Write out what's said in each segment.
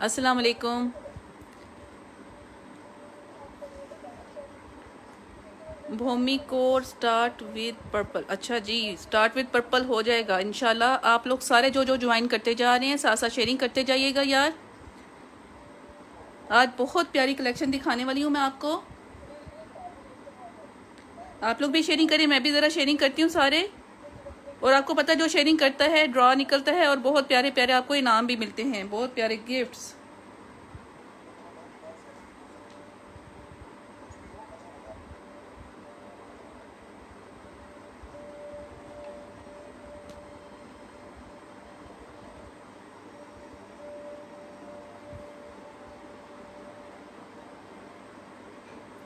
अस्सलाम वालेकुम। भूमि code start with purple. अच्छा जी, स्टार्ट विद पर्पल हो जाएगा इंशाल्लाह। आप लोग सारे जो जो ज्वाइन करते जा रहे हैं साथ साथ शेयरिंग करते जाइएगा यार। आज बहुत प्यारी कलेक्शन दिखाने वाली हूँ मैं आपको। आप लोग भी शेयरिंग करें, मैं भी ज़रा शेयरिंग करती हूँ सारे। और आपको पता है जो शेयरिंग करता है ड्रॉ निकलता है और बहुत प्यारे प्यारे आपको इनाम भी मिलते हैं, बहुत प्यारे गिफ्ट्स।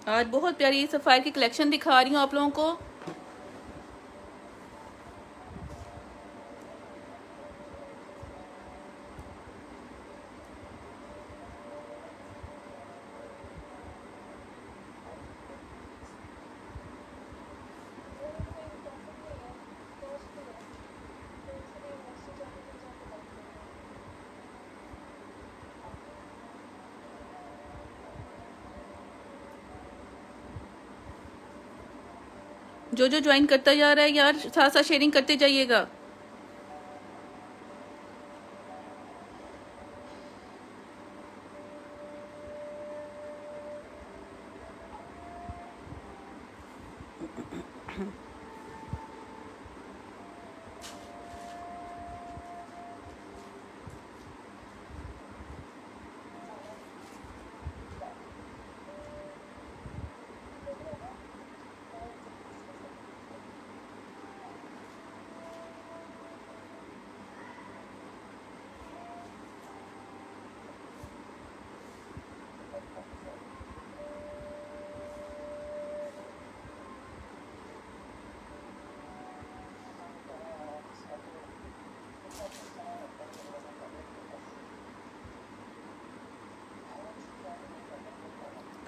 आज बहुत प्यारी सफ़ायर की कलेक्शन दिखा रही हूँ आप लोगों को। जो जो ज्वाइन करता जा रहा है यार साथ साथ शेयरिंग करते जाइएगा।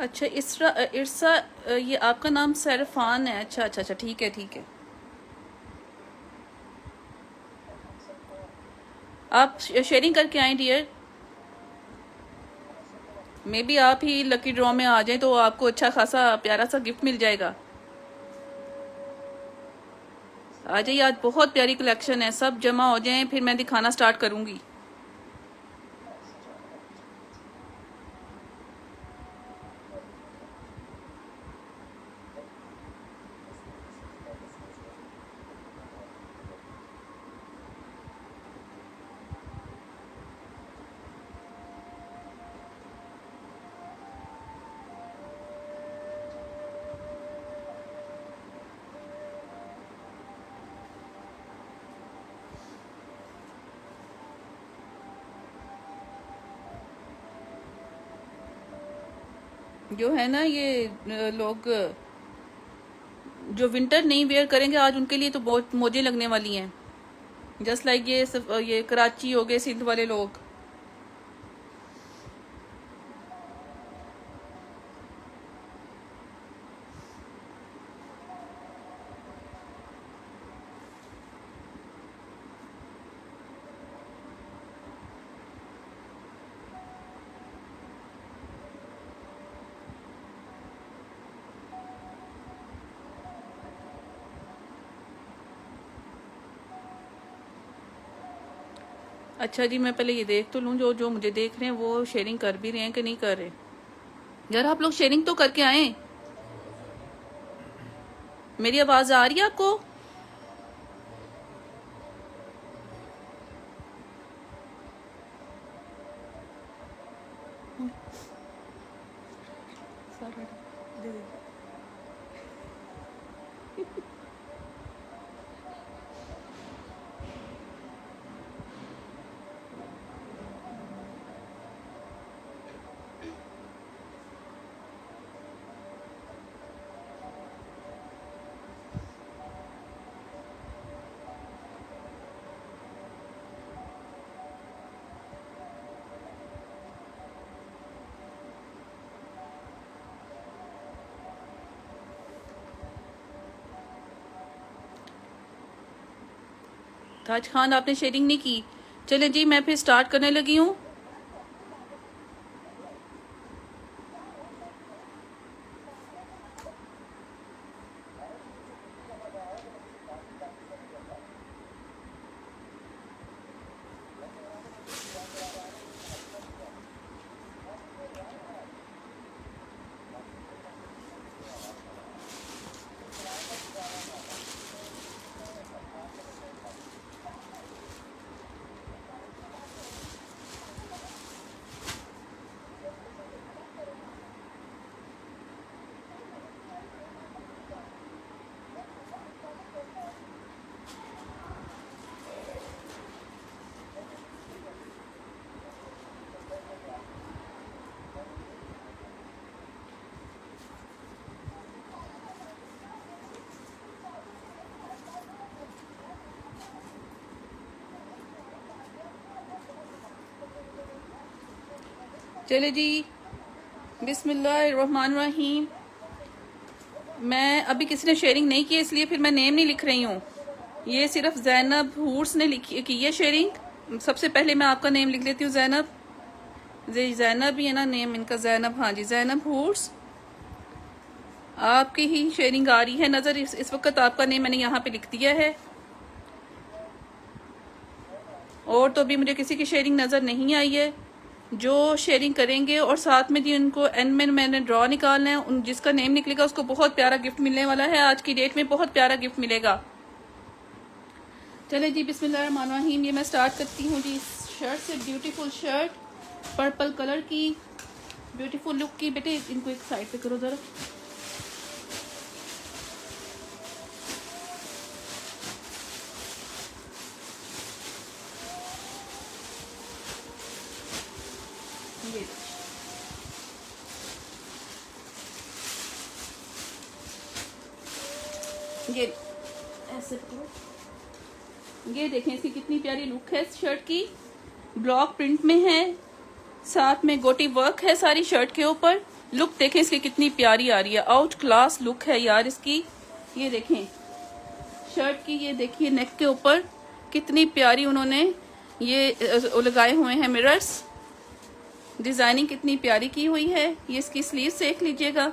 अच्छा इसरा इरसा, ये आपका नाम सरफान है। अच्छा अच्छा अच्छा, ठीक है ठीक है। आप शेयरिंग करके आए डियर। मे बी आप ही लकी ड्रॉ में आ जाएं तो आपको अच्छा खासा प्यारा सा गिफ्ट मिल जाएगा। आ जाइए, आज बहुत प्यारी कलेक्शन है, सब जमा हो जाएं फिर मैं दिखाना स्टार्ट करूंगी। जो है ना ये लोग जो विंटर नहीं वेयर करेंगे आज उनके लिए तो बहुत मौजें लगने वाली हैं। जस्ट लाइक ये कराची हो गए, सिंध वाले लोग। अच्छा जी, मैं पहले ये देख तो लूँ जो जो मुझे देख रहे हैं वो शेयरिंग कर भी रहे हैं कि नहीं कर रहे। यार आप लोग शेयरिंग तो करके आए। मेरी आवाज़ आ रही है आपको? ताज खान आपने शेयरिंग नहीं की। चले जी मैं फिर स्टार्ट करने लगी हूँ। चले जी, बिस्मिल्लाहिर्रहमानिर्रहीम। मैं अभी किसी ने शेयरिंग नहीं की इसलिए फिर मैं नेम नहीं लिख रही हूँ। ये सिर्फ जैनब हूर्स ने की है शेयरिंग। सबसे पहले मैं आपका नेम लिख लेती हूँ, जैनब। जैनब ही है ना नेम इनका, जैनब। हाँ जी, जैनब हूर्स। आपकी ही शेयरिंग आ रही है नज़र इस वक्त। आपका नेम मैंने यहाँ पे लिख दिया है। और तो अभी मुझे किसी की शेयरिंग नज़र नहीं आई है। जो शेयरिंग करेंगे और साथ में जी उनको एंड में मैंने ड्रॉ निकालना है, उन जिसका नेम निकलेगा उसको बहुत प्यारा गिफ्ट मिलने वाला है। आज की डेट में बहुत प्यारा गिफ्ट मिलेगा। चले जी, बिस्मिल्लाहिर्रहमानिर्रहीम। ये मैं स्टार्ट करती हूँ जी शर्ट से। ब्यूटीफुल शर्ट, पर्पल कलर की, ब्यूटीफुल लुक की। बेटे इनको एक साइड पे करो ज़रा। ये ऐसे करो। ये देखें इसकी कितनी प्यारी लुक है इस शर्ट की। ब्लॉक प्रिंट में है, साथ में गोटी वर्क है सारी शर्ट के ऊपर। लुक देखें इसकी कितनी प्यारी आ रही है। आउट क्लास लुक है यार इसकी। ये देखें शर्ट की, ये देखिए नेक के ऊपर कितनी प्यारी उन्होंने ये लगाए हुए हैं मिरर्स। डिजाइनिंग कितनी प्यारी की हुई है। ये इसकी स्लीव देख लीजिएगा,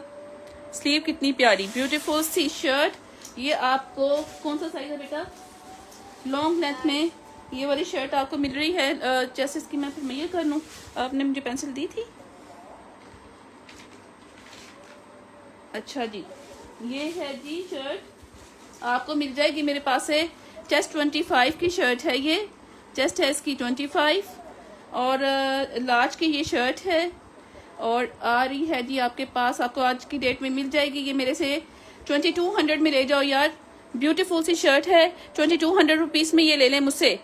स्लीव कितनी प्यारी। ब्यूटीफुल सी शर्ट। ये आपको कौन सा साइज है बेटा? लॉन्ग लेंथ में ये वाली शर्ट आपको मिल रही है। जैसे इसकी मैं फिर मेजर कर लूँ, आपने मुझे पेंसिल दी थी। अच्छा जी, ये है जी शर्ट आपको मिल जाएगी मेरे पास है। चेस्ट 25 की शर्ट है ये। चेस्ट है इसकी 25 और लार्ज की ये शर्ट है। और आ रही है जी आपके पास, आपको आज की डेट में मिल जाएगी। ये मेरे से 2200 में ले जाओ यार। ब्यूटीफुल सी शर्ट है। 2200 रुपीज़ में ये ले लें मुझसे।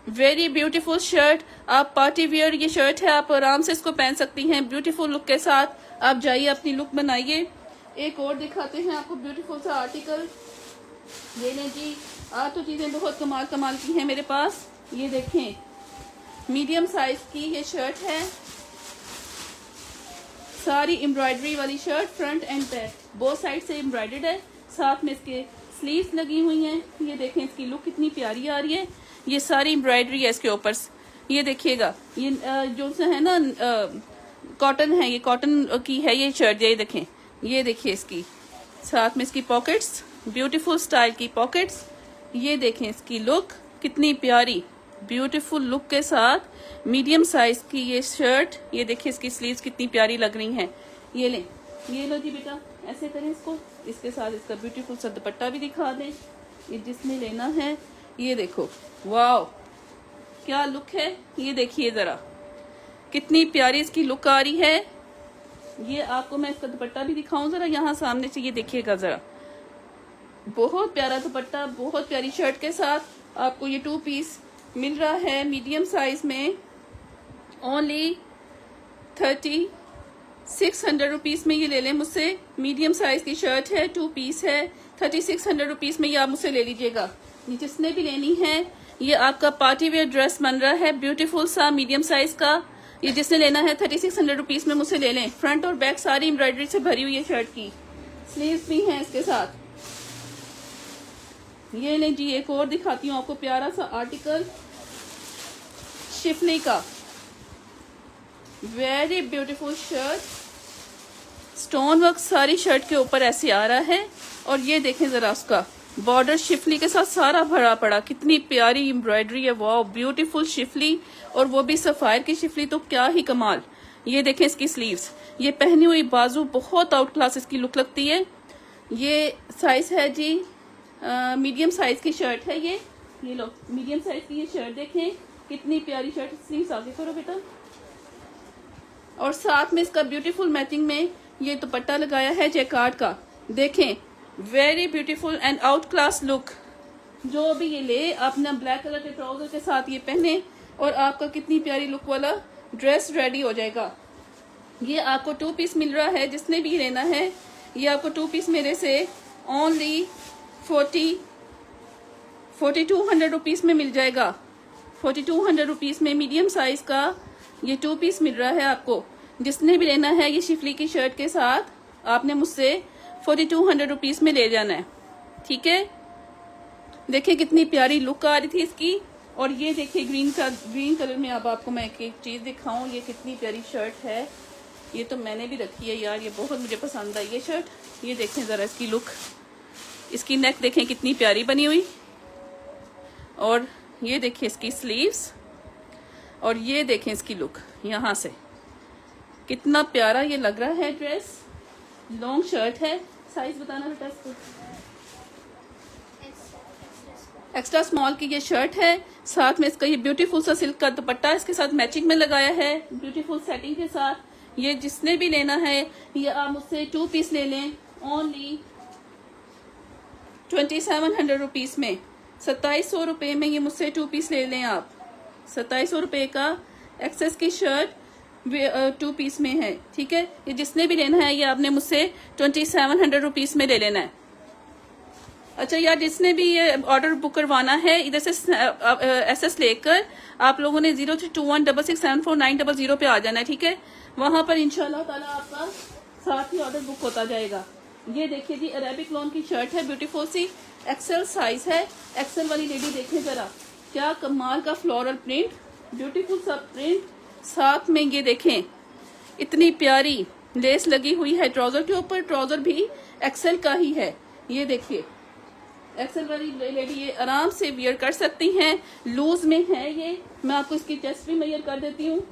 Very beautiful shirt. आप पार्टी वियर ये शर्ट है, आप आराम से इसको पहन सकती हैं ब्यूटीफुल लुक के साथ। आप जाइए अपनी लुक बनाइए। एक और दिखाते हैं आपको ब्यूटीफुल सा आर्टिकल। ये लें जी, आज तो चीज़ें बहुत कमाल कमाल की हैं मेरे पास। ये देखें मीडियम साइज की ये शर्ट है, सारी एम्ब्रॉयडरी वाली shirt, front end back both side से एम्ब्रॉयडर्ड है। साथ में इसके स्लीव्स लगी हुई हैं। ये देखें इसकी लुक कितनी प्यारी आ रही है। ये सारी एम्ब्रॉयडरी है इसके ऊपर। ये देखिएगा, ये जो से है ना कॉटन है, ये कॉटन की है ये शर्ट। ये देखें, ये देखिए इसकी साथ में इसकी पॉकेट्स, ब्यूटीफुल स्टाइल की पॉकेट्स। ये देखें इसकी लुक कितनी प्यारी, ब्यूटीफुल लुक के साथ मीडियम साइज की ये शर्ट। ये देखिए इसकी स्लीव्स कितनी प्यारी लग रही हैं। ये लें, ये लो जी बेटा, ऐसे करें इसको। इसके साथ इसका ब्यूटीफुल सा दुपट्टा भी दिखा दें, ये जिसने लेना है। ये देखो, वाओ क्या लुक है। ये देखिए ज़रा कितनी प्यारी इसकी लुक आ रही है। ये आपको मैं इसका दुपट्टा भी दिखाऊं ज़रा यहाँ सामने से। ये देखिएगा ज़रा, बहुत प्यारा दुपट्टा, बहुत प्यारी शर्ट के साथ आपको ये 2 पीस मिल रहा है मीडियम साइज में। ओनली 3600 रुपीज़ में ये ले लें मुझसे। मीडियम साइज की शर्ट है, 2 पीस है। 3600 रुपीज़ में ये आप मुझसे ले लीजिएगा। ये जिसने भी लेनी है, ये आपका पार्टी वेयर ड्रेस बन रहा है ब्यूटीफुल सा मीडियम साइज का। ये जिसने लेना है 3600 रुपीज़ में मुझसे ले लें। फ्रंट और बैक सारी एम्ब्रॉयडरी से भरी हुई है शर्ट की। स्लीव्स भी हैं इसके साथ। ये लें जी, एक और दिखाती हूँ आपको प्यारा सा आर्टिकल शिफनी का। Very beautiful shirt, stone work सारी शर्ट के ऊपर ऐसे आ रहा है। और ये देखें जरा उसका बॉर्डर शिफली के साथ सारा भरा पड़ा, कितनी प्यारी एम्ब्रॉयडरी है। वाह, ब्यूटीफुल शिफली, और वो भी सफायर की शिफली, तो क्या ही कमाल। ये देखें इसकी स्लीव्स, ये पहनी हुई बाजू बहुत आउट क्लास इसकी लुक लगती है। ये साइज है जी मीडियम साइज की शर्ट है ये लो मीडियम साइज की ये शर्ट देखें कितनी प्यारी शर्ट। स्लीव्स आगे करो बेटा। और साथ में इसका ब्यूटीफुल मैचिंग में ये दुपट्टा लगाया है जैकार्ड का। देखें very beautiful and out class look. जो भी ये ले अपना ब्लैक कलर के ट्राउजर के साथ ये पहने और आपका कितनी प्यारी लुक वाला ड्रेस रेडी हो जाएगा। ये आपको 2 पीस मिल रहा है, जिसने भी लेना है ये आपको 2 पीस मेरे से ओनली 4200 रुपीज़ में मिल जाएगा। 4200 रुपीज़ में मीडियम साइज का ये 2 पीस मिल रहा है आपको। जिसने भी लेना है ये शिफली की शर्ट के साथ आपने मुझसे 4200 रुपीज में ले जाना है, ठीक है। देखिए कितनी प्यारी लुक आ रही थी इसकी। और ये देखिए ग्रीन कलर में। अब आपको मैं एक चीज दिखाऊं, ये कितनी प्यारी शर्ट है। ये तो मैंने भी रखी है यार, ये बहुत मुझे पसंद आई ये शर्ट। ये देखें जरा इसकी लुक, इसकी नेक देखें कितनी प्यारी बनी हुई। और ये देखिए इसकी स्लीव्स, और ये देखें इसकी लुक यहाँ से कितना प्यारा ये लग रहा है ड्रेस। लॉन्ग शर्ट है। साइज बताना बेटा इसको। एक्स्ट्रा स्मॉल की ये शर्ट है। साथ में इसका ये ब्यूटीफुल सा सिल्क का दुपट्टा इसके साथ मैचिंग में लगाया है, ब्यूटीफुल सेटिंग के साथ। ये जिसने भी लेना है ये आप मुझसे 2 पीस ले लें ओनली 2700 रुपीज में। 2700 रुपये में ये मुझसे 2 पीस ले लें आप। 2700 रुपये का एक्सेस की शर्ट 2 पीस में है, ठीक है। ये जिसने भी लेना है ये आपने मुझसे 2700 रुपीज में ले लेना है। अच्छा यार, जिसने भी ये ऑर्डर बुक करवाना है इधर से एसएस लेकर आप लोगों ने 0316674900 पे आ जाना है, ठीक है। वहां पर इंशाल्लाह ताला आपका साथ ही ऑर्डर बुक होता जाएगा। ये देखिए जी अरेबिक लॉन की शर्ट है, ब्यूटीफुल सी, एक्सेल साइज है। एक्सेल वाली लेडी देखें जरा क्या कमाल का फ्लोरल प्रिंट, ब्यूटीफुल सा प्रिंट। साथ में ये देखें इतनी प्यारी लेस लगी हुई है ट्राउजर के ऊपर। ट्राउजर भी एक्सेल का ही है। ये देखिए एक्सेल वाली लेडी ये आराम से वियर कर सकती हैं। लूज में है ये। मैं आपको इसकी चेस्ट भी मेजर कर देती हूँ।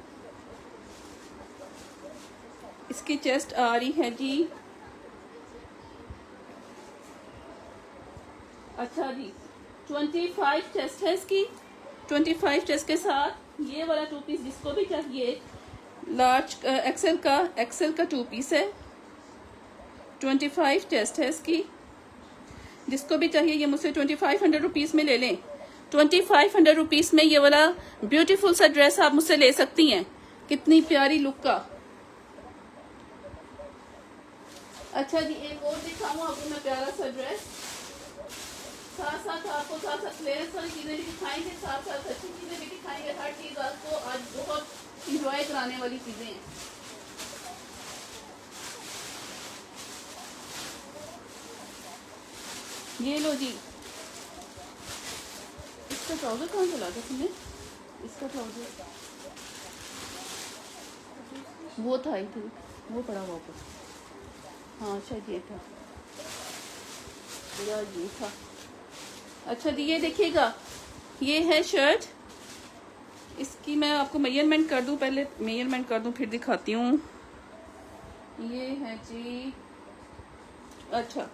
इसकी चेस्ट आ रही है जी, अच्छा जी 25 चेस्ट है इसकी। 25 चेस्ट के साथ ये वाला 2 पीस जिसको भी चाहिए, लार्ज एक्सेल का 2 पीस है। 25 चेस्ट है इसकी। जिसको भी चाहिए ये मुझसे 2500 रुपीज में ले लें। 2500 रुपीज में ये वाला ब्यूटीफुल सा ड्रेस आप मुझसे ले सकती हैं। कितनी प्यारी लुक का। अच्छा जी एक और दिखाऊं आपको मैं प्यारा सा ड्रेस। साथ साथ आपको साथ लेस वाली चीजें भी दिखाएंगे, साथ साथ अच्छी चीजें भी दिखाएंगे। हर चीज आपको आज बहुत इंजॉय कराने वाली चीजें हैं। ये लो जी, इसका ट्राउजर कहाँ चला गया तुमने? इसका ट्राउजर वो था ही थी, वो पड़ा हुआ ऊपर। हाँ शायद ये था या ये था। अच्छा जी ये देखिएगा, ये है शर्ट। इसकी मैं आपको मेजरमेंट कर दूं, पहले मेजरमेंट कर दूं फिर दिखाती हूँ। ये है जी, अच्छा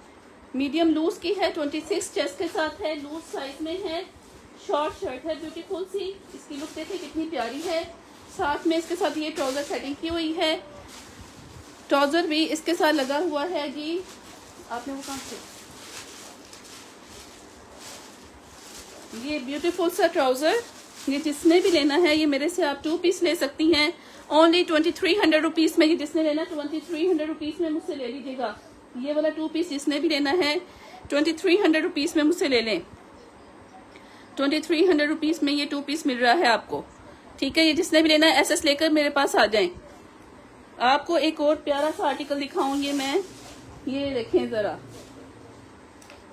मीडियम लूज की है, 26 चेस्ट के साथ है, लूज साइज में है, शॉर्ट शर्ट है, ब्यूटीफुल सी। इसकी लुक देखिए कितनी प्यारी है। साथ में इसके साथ ये ट्राउजर सेटिंग की हुई है। ट्राउजर भी इसके साथ लगा हुआ है जी। आपने वो कहाँ से, ये ब्यूटीफुल सा ट्राउजर। ये जिसने भी लेना है ये मेरे से आप 2 पीस ले सकती हैं ओनली 2300 रुपीज में। ये जिसने लेना 2300 रुपीज में मुझसे ले लीजिएगा। ये वाला 2 पीस जिसने भी लेना है 2300 रुपीज में मुझसे ले लें। 2300 रुपीज में ये 2 पीस मिल रहा है आपको, ठीक है। ये जिसने भी लेना है एसएस लेकर मेरे पास आ जाएं। आपको एक और प्यारा सा आर्टिकल दिखाऊंगी मैं। ये देखें जरा,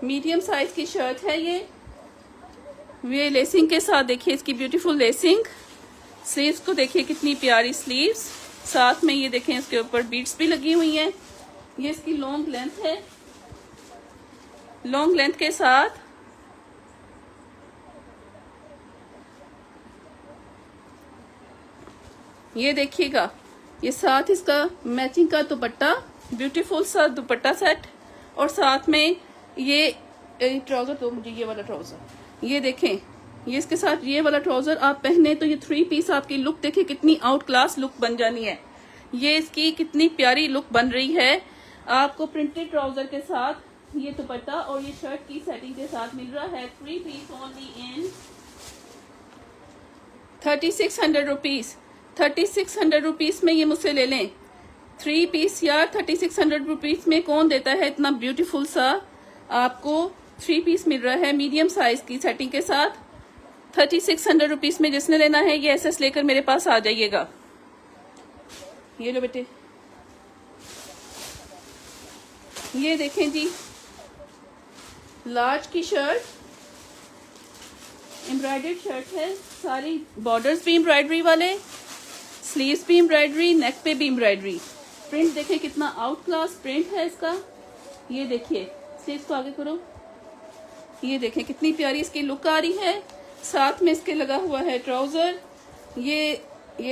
मीडियम साइज की शर्ट है ये लेसिंग के साथ देखिए इसकी ब्यूटीफुल लेसिंग। स्लीव्स को देखिए कितनी प्यारी स्लीव्स। साथ में ये देखें इसके ऊपर बीड्स भी लगी हुई हैं। ये इसकी लॉन्ग लेंथ है। लॉन्ग लेंथ के साथ ये देखिएगा, ये साथ इसका मैचिंग का दुपट्टा, ब्यूटीफुल सा दुपट्टा सेट। और साथ में ये ट्राउजर, तो मुझे ये वाला ट्राउजर, ये देखें ये इसके साथ ये वाला ट्राउजर आप पहने तो ये 3 पीस आपकी लुक देखिए कितनी आउट क्लास लुक बन जानी है। ये इसकी कितनी प्यारी लुक बन रही है। आपको प्रिंटेड ट्राउजर के साथ ये दुपट्टा और ये शर्ट की सेटिंग के साथ मिल रहा है। 3 piece only in 3600 rupees. 3600 rupees में ये मुझसे ले लें 3 पीस यार। 3600 रुपीज में कौन देता है इतना ब्यूटीफुल सा। आपको 3 पीस मिल रहा है मीडियम साइज की सेटिंग के साथ 3600 रुपीज में। जिसने लेना है ये एसएस लेकर मेरे पास आ जाइएगा। ये लो बेटे, ये देखें जी, लार्ज की शर्ट, एम्ब्रॉयडर्ड शर्ट है, सारी बॉर्डर्स भी एम्ब्रॉयडरी वाले, स्लीव्स भी एम्ब्रॉयडरी, नेक पे भी एम्ब्रॉयडरी। प्रिंट देखें कितना आउट क्लास प्रिंट है इसका। ये देखिए, स्लीव्स को आगे करो, ये देखें कितनी प्यारी इसकी लुक आ रही है। साथ में इसके लगा हुआ है ट्राउजर। ये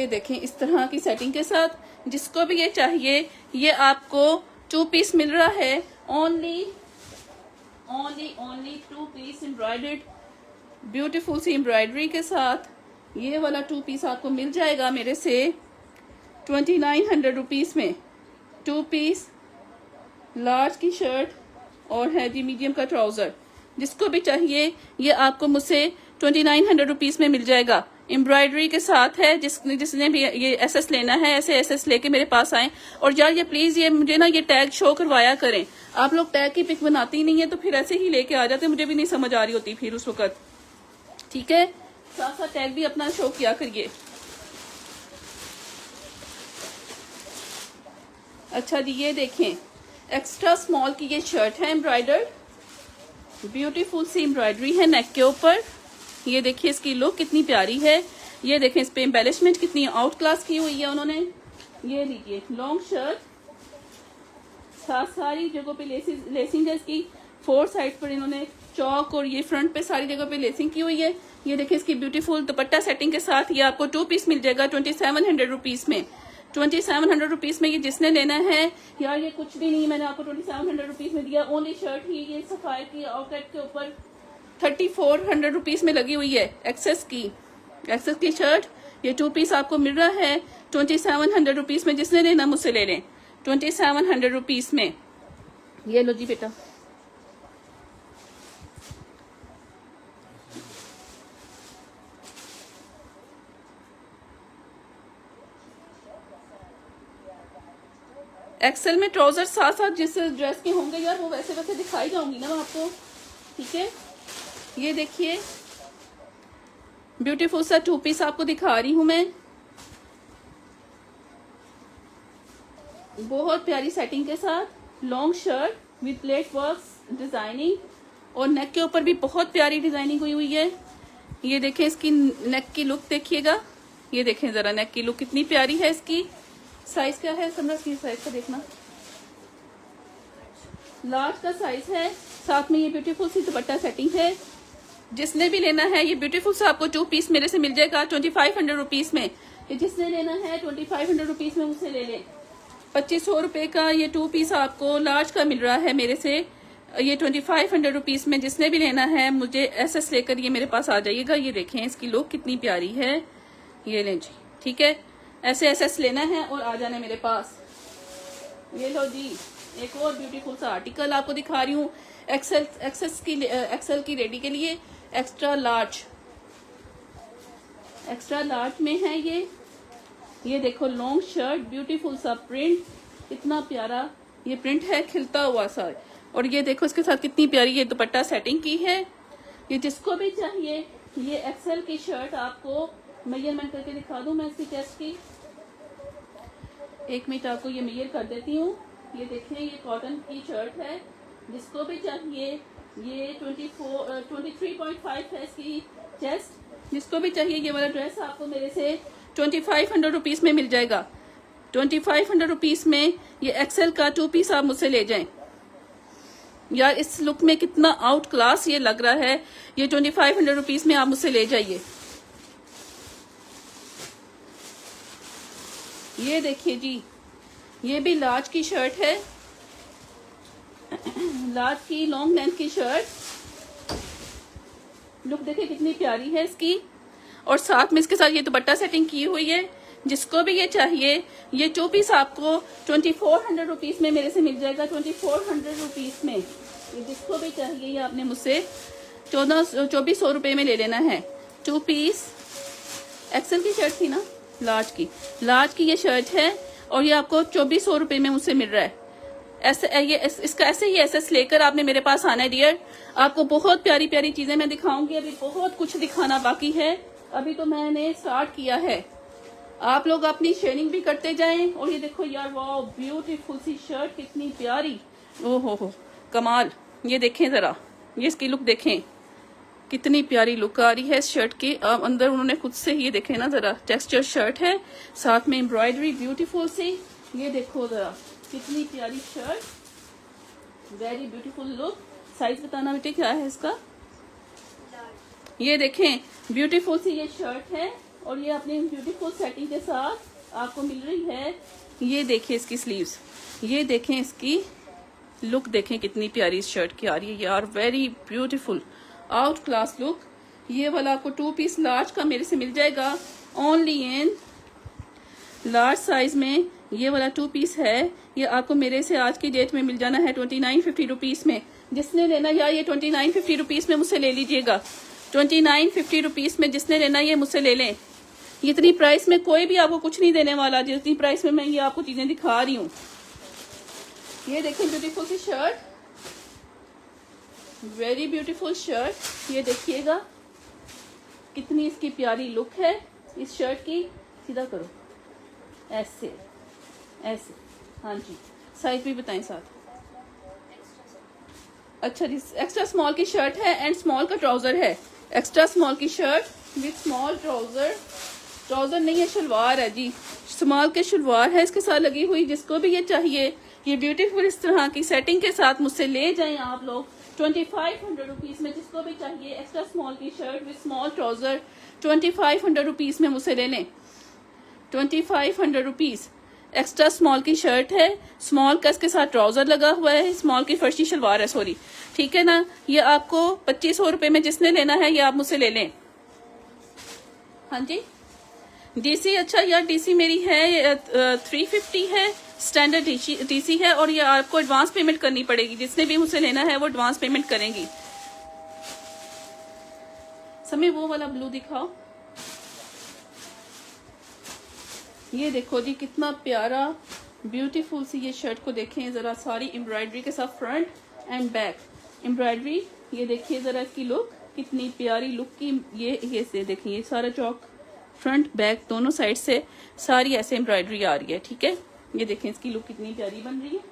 देखें इस तरह की सेटिंग के साथ। जिसको भी ये चाहिए, ये आपको 2 पीस मिल रहा है, ओनली 2 पीस एम्ब्रॉयडर्ड, ब्यूटीफुल सी एम्ब्रॉयडरी के साथ। ये वाला 2 पीस आपको मिल जाएगा मेरे से 2900 रुपीज़ में। 2 पीस, लार्ज की शर्ट और है जी मीडियम का ट्राउजर। जिसको भी चाहिए ये आपको मुझसे 2900 रुपीज़ में मिल जाएगा, एम्ब्रॉयडरी के साथ है। जिसने भी ये एसएस लेना है, ऐसे एसएस लेके मेरे पास आए। और यार ये प्लीज ये मुझे ना ये टैग शो करवाया करें। आप लोग टैग की पिक बनाती नहीं है तो फिर ऐसे ही लेके आ जाते, मुझे भी नहीं समझ आ रही होती फिर उस वक्त। ठीक है, साथ साथ टैग भी अपना शो किया करिए। अच्छा जी, ये देखें एक्स्ट्रा स्मॉल की ये शर्ट है एम्ब्रॉयडर्ड, ब्यूटीफुल सी एम्ब्रॉयडरी है नेक के ऊपर। ये देखिए इसकी लुक कितनी प्यारी है। ये देखें इस पे एम्बेलिशमेंट कितनी आउट क्लास की हुई है उन्होंने। ये लीजिए लॉन्ग शर्ट, साथ सारी जगहों पे लेसिंग है इसकी। 4 साइड पर इन्होंने चौक और ये फ्रंट पे सारी जगह पे लेसिंग की हुई है। ये देखिए इसकी ब्यूटीफुल दुपट्टा सेटिंग के साथ ये आपको 2 पीस मिल जाएगा 2700 रुपीज़ में। 2700 रुपीज़ में ये जिसने लेना है, यार ये कुछ भी नहीं, मैंने आपको 2700 रुपीज़ में दिया। ओनली शर्ट ही ये सफायर की आउटलेट के ऊपर 3400 रुपीज़ में लगी हुई है। एक्सेस की शर्ट, ये 2 पीस आपको मिल रहा है 2700 रुपीज़ में। जिसने लेना मुझसे ले लें 2700 रुपीज़ में। ये लो जी बेटा, एक्सेल में ट्राउजर साथ साथ जिस ड्रेस के होंगे यार वो वैसे वैसे दिखाई जाऊंगी ना आपको। ठीक है, ये देखिए ब्यूटीफुल सा 2 पीस आपको दिखा रही हूं मैं, बहुत प्यारी सेटिंग के साथ। Long shirt with plate work designing, और नेक के ऊपर भी बहुत प्यारी डिजाइनिंग हुई हुई है। ये देखें इसकी नेक की लुक देखिएगा, ये देखें जरा नेक की लुक कितनी प्यारी है इसकी। साइज क्या है समझ की साइज का देखना, लार्ज का साइज है। साथ में ये ब्यूटीफुल सी दुपट्टा सेटिंग है। जिसने भी लेना है ये ब्यूटीफुल सा आपको 2 पीस मेरे से मिल जाएगा 2500 रुपीज़ में। ये जिसने लेना है 2500 रुपीज़ में मुझसे ले ले। 2500 रुपये का ये 2 पीस आपको लार्ज का मिल रहा है मेरे से, ये 2500 रुपीज़ में। जिसने भी लेना है मुझे एसएस लेकर ये मेरे पास आ जाइएगा। ये देखें इसकी लुक कितनी प्यारी है। ये लें जी, ठीक है, ऐसे एसएस लेना है और आ जाना मेरे पास। ये लो जी, एक और ब्यूटीफुल सा आर्टिकल आपको दिखा रही हूँ एक्सेल की लेडी के लिए। एक्स्ट्रा लार्ज में है ये देखो लॉन्ग शर्ट, ब्यूटीफुल सा प्रिंट, कितना प्यारा ये प्रिंट है खिलता हुआ सा। और ये देखो इसके साथ कितनी प्यारी ये दुपट्टा सेटिंग की है। ये जिसको भी चाहिए ये एक्सेल की शर्ट आपको मेजरमेंट करके दिखा दूं मैं इसकी चेस्ट की। 1 मिनट आपको ये मेजर कर देती हूँ। ये देखें ये कॉटन की शर्ट है। जिसको भी चाहिए ये 23.5 है इसकी चेस्ट। जिसको भी चाहिए ये वाला ड्रेस आपको मेरे से 2500 रुपीज़ में मिल जाएगा। 2500 रुपीज़ में ये एक्सेल का 2 पीस आप मुझसे ले जाएं। यार इस लुक में कितना आउट क्लास ये लग रहा है। ये 2500 रुपीज़ में आप मुझसे ले जाइए। ये देखिए जी, ये भी लार्ज की शर्ट है, लार्ज की लॉन्ग लेंथ की शर्ट। लुक देखिए कितनी प्यारी है इसकी। और साथ में इसके साथ ये दुपट्टा सेटिंग की हुई है। जिसको भी ये चाहिए ये 2 पीस आपको 2400 रुपीज़ में मेरे से मिल जाएगा। 2400 रुपीज़ में ये जिसको भी चाहिए ये आपने मुझसे 2400 रुपये में ले लेना है। 2 पीस एक्सेल की शर्ट थी ना, लार्ज की ये शर्ट है और ये आपको 2400 रुपये में मुझसे मिल रहा है। इसका ऐसे ही एसएस लेकर आपने मेरे पास आना है डियर। आपको बहुत प्यारी प्यारी चीजें मैं दिखाऊंगी। अभी बहुत कुछ दिखाना बाकी है, अभी तो मैंने स्टार्ट किया है। आप लोग अपनी शेयरिंग भी करते जाएं। और ये देखो यार, वाह ब्यूटीफुल सी शर्ट, कितनी प्यारी, ओहो हो कमाल। ये देखें ज़रा, ये इसकी लुक देखें, कितनी प्यारी लुक आ रही है इस शर्ट की। अंदर उन्होंने खुद से ये देखें ना ज़रा, टेक्सचर शर्ट है, साथ में एम्ब्रॉयडरी ब्यूटीफुल सी। ये देखो ज़रा कितनी प्यारी shirt, very beautiful look. Size बताना बेटे क्या है इसका। ये देखें ब्यूटीफुल सी ये शर्ट है और ये अपनी ब्यूटीफुल सेटिंग के साथ आपको मिल रही है। ये देखिए इसकी स्लीव्स, ये देखें इसकी लुक, देखें कितनी प्यारी इस शर्ट की आ रही है यार, very beautiful out class look. ये वाला आपको 2 पीस लार्ज का मेरे से मिल जाएगा ओनली इन लार्ज साइज में। ये वाला 2 पीस है, ये आपको मेरे से आज की डेट में मिल जाना है 2950 रुपीज़ में। जिसने लेना यार ये 2950 रुपीज़ में मुझसे ले लीजिएगा, 2950 रुपीज़ में जिसने लेना ये मुझसे ले लें। इतनी प्राइस में कोई भी आपको कुछ नहीं देने वाला, जितनी प्राइस में मैं ये आपको चीजें दिखा रही हूँ। ये देखें ब्यूटीफुल सी शर्ट, वेरी ब्यूटीफुल शर्ट। ये देखिएगा कितनी इसकी प्यारी लुक है इस शर्ट की। सीधा करो, ऐसे ऐसे, हाँ जी। साइज भी बताएं साथ। अच्छा जी, एक्स्ट्रा स्मॉल की शर्ट है एंड स्मॉल का ट्राउजर है। एक्स्ट्रा स्मॉल की shirt with small trouser, trouser नहीं है शलवार है जी, स्मॉल के शलवार है इसके साथ लगी हुई। जिसको भी ये चाहिए ये ब्यूटीफुल इस तरह की सेटिंग के साथ मुझसे ले जाएं आप लोग 2500 रुपीज़ में। जिसको भी चाहिए एक्स्ट्रा स्मॉल की shirt with small trouser 2500 rupees में मुझसे ले लें। 2500 रुपीज़ एक्स्ट्रा स्मॉल की शर्ट है, स्मॉल का इसके साथ ट्राउजर लगा हुआ है, स्मॉल की फर्शी शलवार है, सॉरी, ठीक है ना। ये आपको 2500 रुपये में जिसने लेना है ये आप मुझसे ले लें। हाँ जी, डीसी, अच्छा यार डीसी मेरी है 350 है, स्टैंडर्ड डीसी है और ये आपको एडवांस पेमेंट करनी पड़ेगी। जिसने भी मुझसे लेना है वो एडवांस पेमेंट करेंगी। समय वो वाला ब्लू दिखाओ। ये देखो जी कितना प्यारा ब्यूटीफुल सी ये शर्ट को देखें जरा, सारी एम्ब्रॉयडरी के साथ फ्रंट एंड बैक एम्ब्रॉयडरी। ये देखिए जरा इसकी लुक, कितनी प्यारी लुक की। ये से देखिए, ये सारा चौक फ्रंट बैक दोनों साइड से सारी ऐसे एम्ब्रॉयडरी आ रही है, ठीक है। ये देखें इसकी लुक कितनी प्यारी बन रही है।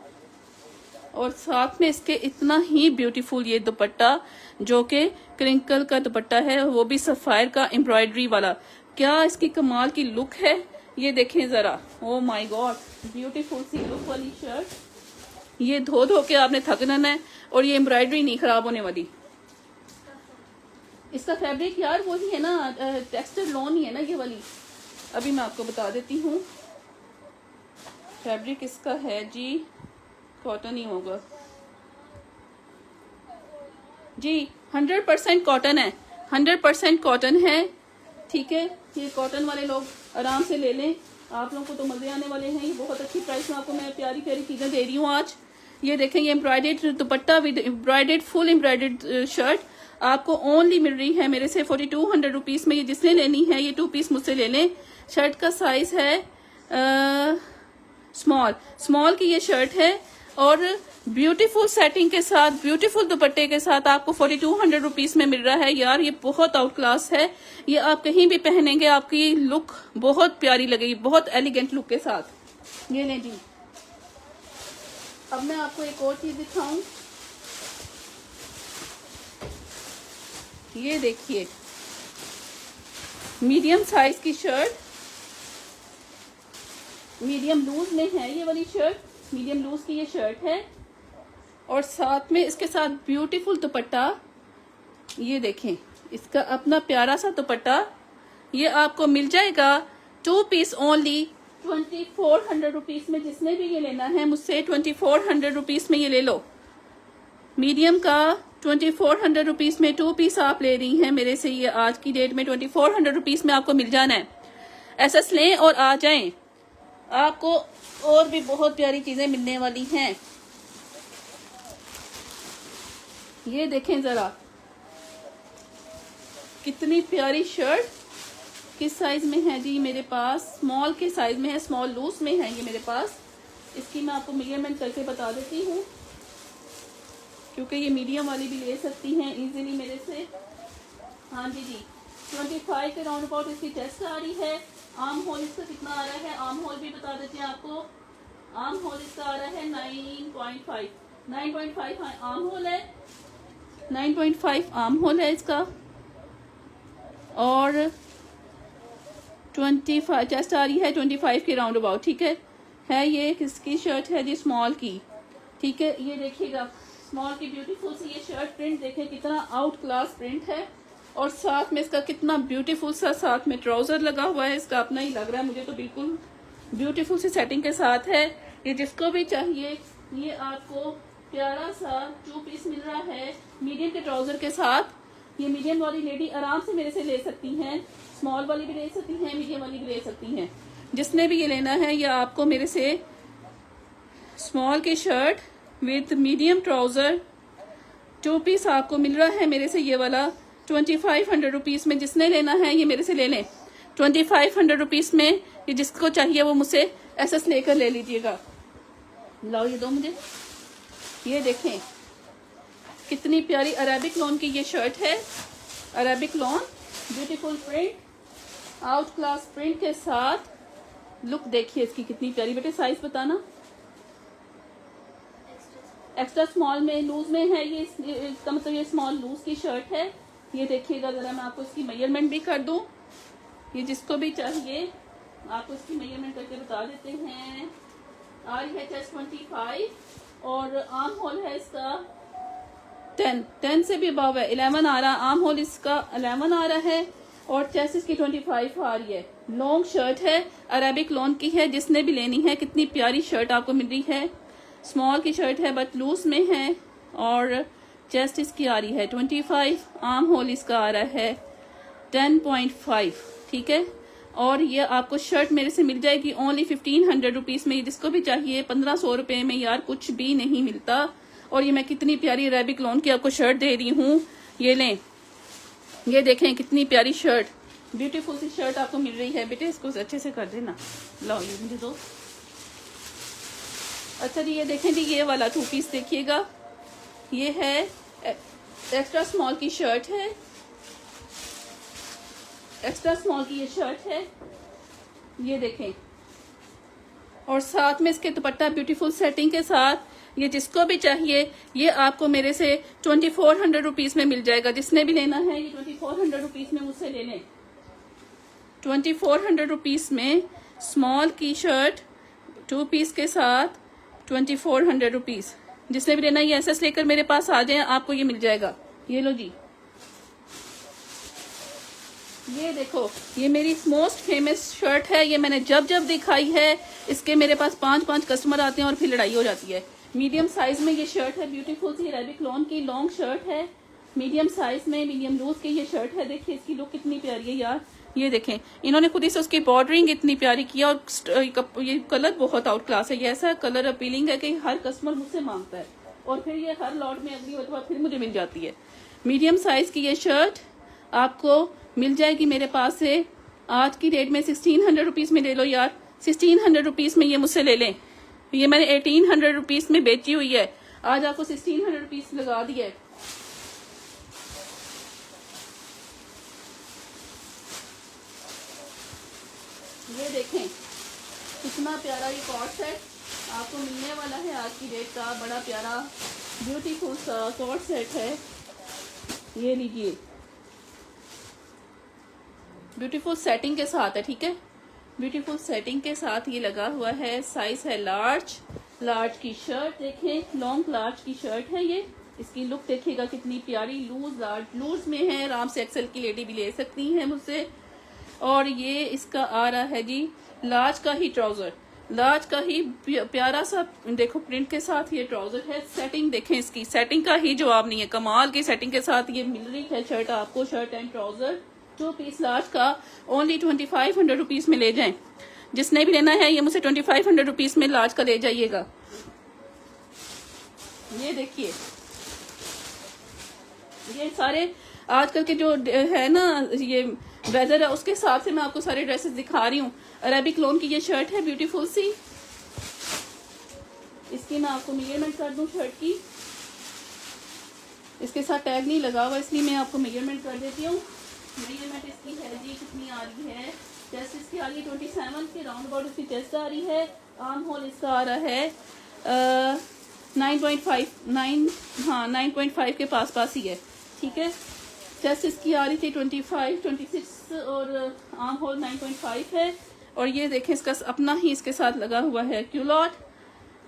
और साथ में इसके इतना ही ब्यूटीफुल ये दुपट्टा, जो कि क्रिंकल का दुपट्टा है, वो भी सफायर का एम्ब्रॉयडरी वाला। क्या इसकी कमाल की लुक है, ये देखें जरा, ओ माय गॉड, ब्यूटीफुल सी लुक वाली शर्ट। ये धो धो के आपने थक जाना है और ये एम्ब्रॉयडरी नहीं खराब होने वाली। इसका फैब्रिक यार वही है ना, टेक्सचर लॉन ही है ना ये वाली। अभी मैं आपको बता देती हूँ, फैब्रिक इसका है जी, कॉटन ही होगा जी, 100% कॉटन है, 100% कॉटन है, ठीक है। ये कॉटन वाले लोग आराम से ले लें, आप लोगों को तो मजे आने वाले हैं। ये बहुत अच्छी प्राइस में आपको मैं प्यारी प्यारी चीजें दे रही हूँ आज। ये देखें, ये embroidered dupatta with embroidered full embroidered shirt आपको ओनली मिल रही है मेरे से 4200 रुपीज़ में। ये जिसने लेनी है ये 2 पीस मुझसे ले लें। शर्ट का साइज है स्मॉल की ये शर्ट है और ब्यूटीफुल सेटिंग के साथ, ब्यूटीफुल दुपट्टे के साथ आपको 4200 रुपीज़ में मिल रहा है यार। ये बहुत आउट क्लास है, ये आप कहीं भी पहनेंगे आपकी लुक बहुत प्यारी लगेगी, बहुत एलिगेंट लुक के साथ। ये लें जी। अब मैं आपको एक और चीज दिखाऊं, ये देखिए मीडियम साइज की शर्ट, मीडियम लूज में है ये वाली शर्ट, मीडियम लूज की ये शर्ट है और साथ में इसके साथ ब्यूटीफुल दुपट्टा। ये देखें इसका अपना प्यारा सा दुपट्टा, ये आपको मिल जाएगा 2 पीस ओनली 2400 रुपीज़ में। जिसने भी ये लेना है मुझसे 2400 रुपीज़ में ये ले लो। मीडियम का 2400 रुपीज़ में 2 पीस आप ले रही हैं मेरे से, ये आज की डेट में 2400 रुपीज़ में आपको मिल जाना है। ऐसा लें और आ जाएं, आपको और भी बहुत प्यारी चीजें मिलने वाली हैं। ये देखें जरा कितनी प्यारी शर्ट, किस साइज में है जी मेरे पास, स्मॉल के साइज में है, स्मॉल लूज में है ये मेरे पास। इसकी मैं आपको मेजरमेंट करके बता देती हूँ, क्योंकि ये मीडियम वाली भी ले सकती हैं इजीली मेरे से। हाँ जी जी, 25 के राउंड अबाउट इसकी चेस्ट आ रही है, आर्म होल इसका कितना आ रहा है, आर्म होल भी बता देते हैं आपको। आर्म होल इसका आ रहा है 9.5, 9.5 आर्म होल है, 9.5 आर्म होल है इसका। और 25 चेस्ट आ रही है 25 के राउंड अबाउट, ठीक है ये किसकी शर्ट है जी, स्मॉल की, ठीक है। ये देखिएगा स्मॉल की ब्यूटीफुल सी ये शर्ट, प्रिंट देखें कितना आउट क्लास प्रिंट है, और साथ में इसका कितना ब्यूटीफुल सा साथ में ट्राउजर लगा हुआ है, इसका अपना ही लग रहा है मुझे तो, बिल्कुल ब्यूटीफुल सी सेटिंग के साथ है। ये जिसको भी चाहिए ये आपको प्यारा सा 2 पीस मिल रहा है मीडियम के ट्राउजर के साथ। ये मीडियम वाली लेडी आराम से मेरे से ले सकती हैं, स्मॉल वाली भी ले सकती हैं, मीडियम वाली भी ले सकती हैं। जिसने भी ये लेना है ये आपको मेरे से स्मॉल की shirt with medium trouser 2 piece आपको मिल रहा है मेरे से ये वाला 2500 रुपीज़ में। जिसने लेना है ये मेरे से ले लें 2500 रुपीज़ में। ये जिसको चाहिए वो मुझसे एसएस लेकर ले लीजिएगा। लाओ ये दो मुझे। ये देखें कितनी प्यारी अरेबिक लॉन की ये शर्ट है, Arabic lawn beautiful print, out class print के साथ। लुक देखिए इसकी कितनी प्यारी। बेटे साइज बताना। एक्स्ट्रा स्मॉल में, लूज में है ये, इसका मतलब ये स्मॉल लूज की शर्ट है। ये देखिएगा जरा, मैं आपको इसकी मेजरमेंट भी कर दूं। ये जिसको भी चाहिए आपको इसकी मेजरमेंट करके बता देते हैं। आ रही है चेस्ट 25 और आर्म होल है इसका 10 से भी अबव है, 11 आ रहा। आर्म होल इसका 11 आ रहा है और चेस्ट इसकी 25 आ रही है। लॉन्ग शर्ट है, अरेबिक लॉन की है। जिसने भी लेनी है कितनी प्यारी शर्ट आपको मिल रही है। स्मॉल की शर्ट है बट लूज में है और चेस्ट इसकी आ रही है 25, आर्म होल इसका आ रहा है 10.5, ठीक है। और ये आपको शर्ट मेरे से मिल जाएगी ओनली 1500 रुपीज़ में। जिसको भी चाहिए 1500 रुपये में यार कुछ भी नहीं मिलता। और ये मैं कितनी प्यारी अरेबिक लॉन की आपको शर्ट दे रही हूँ। ये लें, ये देखें कितनी प्यारी शर्ट, ब्यूटीफुल सी शर्ट आपको मिल रही है। बेटे इसको अच्छे से कर देना। लो ये मुझे दो। अच्छा जी ये देखें जी, ये वाला 2 पीस देखिएगा। ये है एक्स्ट्रा स्मॉल की शर्ट है, एक्स्ट्रा स्मॉल की ये शर्ट है। ये देखें और साथ में इसके दुपट्टा ब्यूटीफुल सेटिंग के साथ। ये जिसको भी चाहिए ये आपको मेरे से 2400 रुपीज़ में मिल जाएगा। जिसने भी लेना है ये 2400 रुपीज़ में मुझसे ले लें। 2400 रुपीज़ में स्मॉल की शर्ट 2 पीस के साथ 2400 रुपीज़। जिसने भी लेना ये एसएस लेकर मेरे पास आ जाए, आपको ये मिल जाएगा। ये लो जी, ये देखो ये मेरी मोस्ट फेमस शर्ट है। ये मैंने जब जब दिखाई है इसके मेरे पास 5 कस्टमर आते हैं और फिर लड़ाई हो जाती है। मीडियम साइज में ये शर्ट है, ब्यूटीफुल सी अरेबिक लॉन की लॉन्ग शर्ट है। मीडियम साइज में, मीडियम लूज की ये शर्ट है। देखिए इसकी लुक कितनी प्यारी है यार। ये देखें इन्होंने खुद ही से उसकी बॉर्डरिंग इतनी प्यारी किया और ये कलर बहुत आउट क्लास है। ये ऐसा कलर अपीलिंग है कि हर कस्टमर मुझसे मांगता है और फिर ये हर लॉट में अगली बार फिर मुझे मिल जाती है। मीडियम साइज की ये शर्ट आपको मिल जाएगी मेरे पास से आज की डेट में 1600 रुपीज़ में ले लो यार। 1600 रुपीज़ में ये मुझसे ले लें। ये मैंने 1800 रुपीज़ में बेची हुई है, आज आपको 1600 रुपीज़ लगा दिया है। ये देखें कितना प्यारा ये कॉट सेट आपको मिलने वाला है आज की डेट का। बड़ा प्यारा ब्यूटीफुल सा कॉट सेट है। ये लीजिए, ब्यूटीफुल सेटिंग के साथ है, ठीक है। ब्यूटीफुल सेटिंग के साथ ये लगा हुआ है। साइज है लार्ज। लार्ज की शर्ट देखें, लॉन्ग लार्ज की शर्ट है ये। इसकी लुक देखिएगा कितनी प्यारी। लूज लार्ज लूज में है, आराम से एक्सेल की लेडी भी ले सकती हैं मुझसे। और ये इसका आ रहा है जी लार्ज का ही ट्राउजर, लार्ज का ही प्यारा सा देखो प्रिंट के साथ ये ट्राउजर है। सेटिंग देखें इसकी, सेटिंग का ही जवाब नहीं है। कमाल की सेटिंग के साथ ये मिल रही है शर्ट आपको। Shirt and trouser 2 piece large का ओनली 2500 रुपीज़ में ले जाएं। जिसने भी लेना है ये मुझसे 2500 रुपीज़ में लार्ज का ले जाइएगा। ये देखिए ये सारे आजकल के जो है ना ये वेदर है उसके हिसाब से मैं आपको सारे ड्रेसेस दिखा रही हूँ। अरेबिक लॉन की ये शर्ट है ब्यूटीफुल सी। इसकी मैं आपको मेजरमेंट कर दूं शर्ट की। इसके साथ टैग नहीं लगा हुआ इसलिए मैं आपको मेजरमेंट कर देती हूँ। मेजरमेंट इसकी है जी कितनी आ रही है। चेस्ट इसकी आ रही है 27 के राउंड अबाउट, इसकी चेस्ट आ रही है। आर्म होल इसका आ रहा है 9.5 हाँ 9.5 के पास ही है, ठीक है। चेस्ट इसकी आ रही थी 25 26 और आर्म होल 9.5 है। और ये देखें इसका अपना ही इसके साथ लगा हुआ है क्यूलॉट।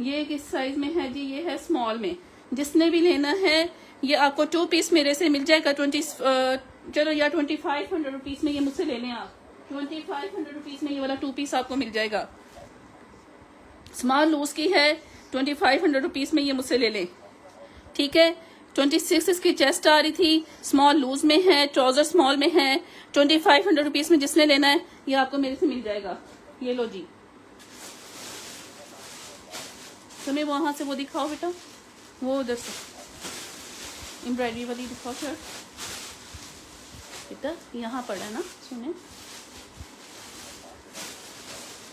ये किस साइज में है जी? ये है स्मॉल में। जिसने भी लेना है ये आपको 2 पीस मेरे से मिल जाएगा चलो या 2500 रुपीज में ये मुझसे ले लें आप। 2500 रुपीज में ये वाला 2 पीस आपको मिल जाएगा। स्मॉल लूज की है, 2500 रुपीज में ये मुझसे ले लें, ठीक है। 26 इसकी चेस्ट आ रही थी, स्मॉल लूज में है, ट्राउजर स्मॉल में है। 2500 रुपीज में जिसने लेना है ये आपको मेरे से मिल जाएगा। ये लो जी। तुम्हें वहां से वो दिखाओ बेटा, वो उधर से एम्ब्रॉयडरी वाली दिखाओ शर्ट बेटा, यहाँ पड़ा है ना, सुने।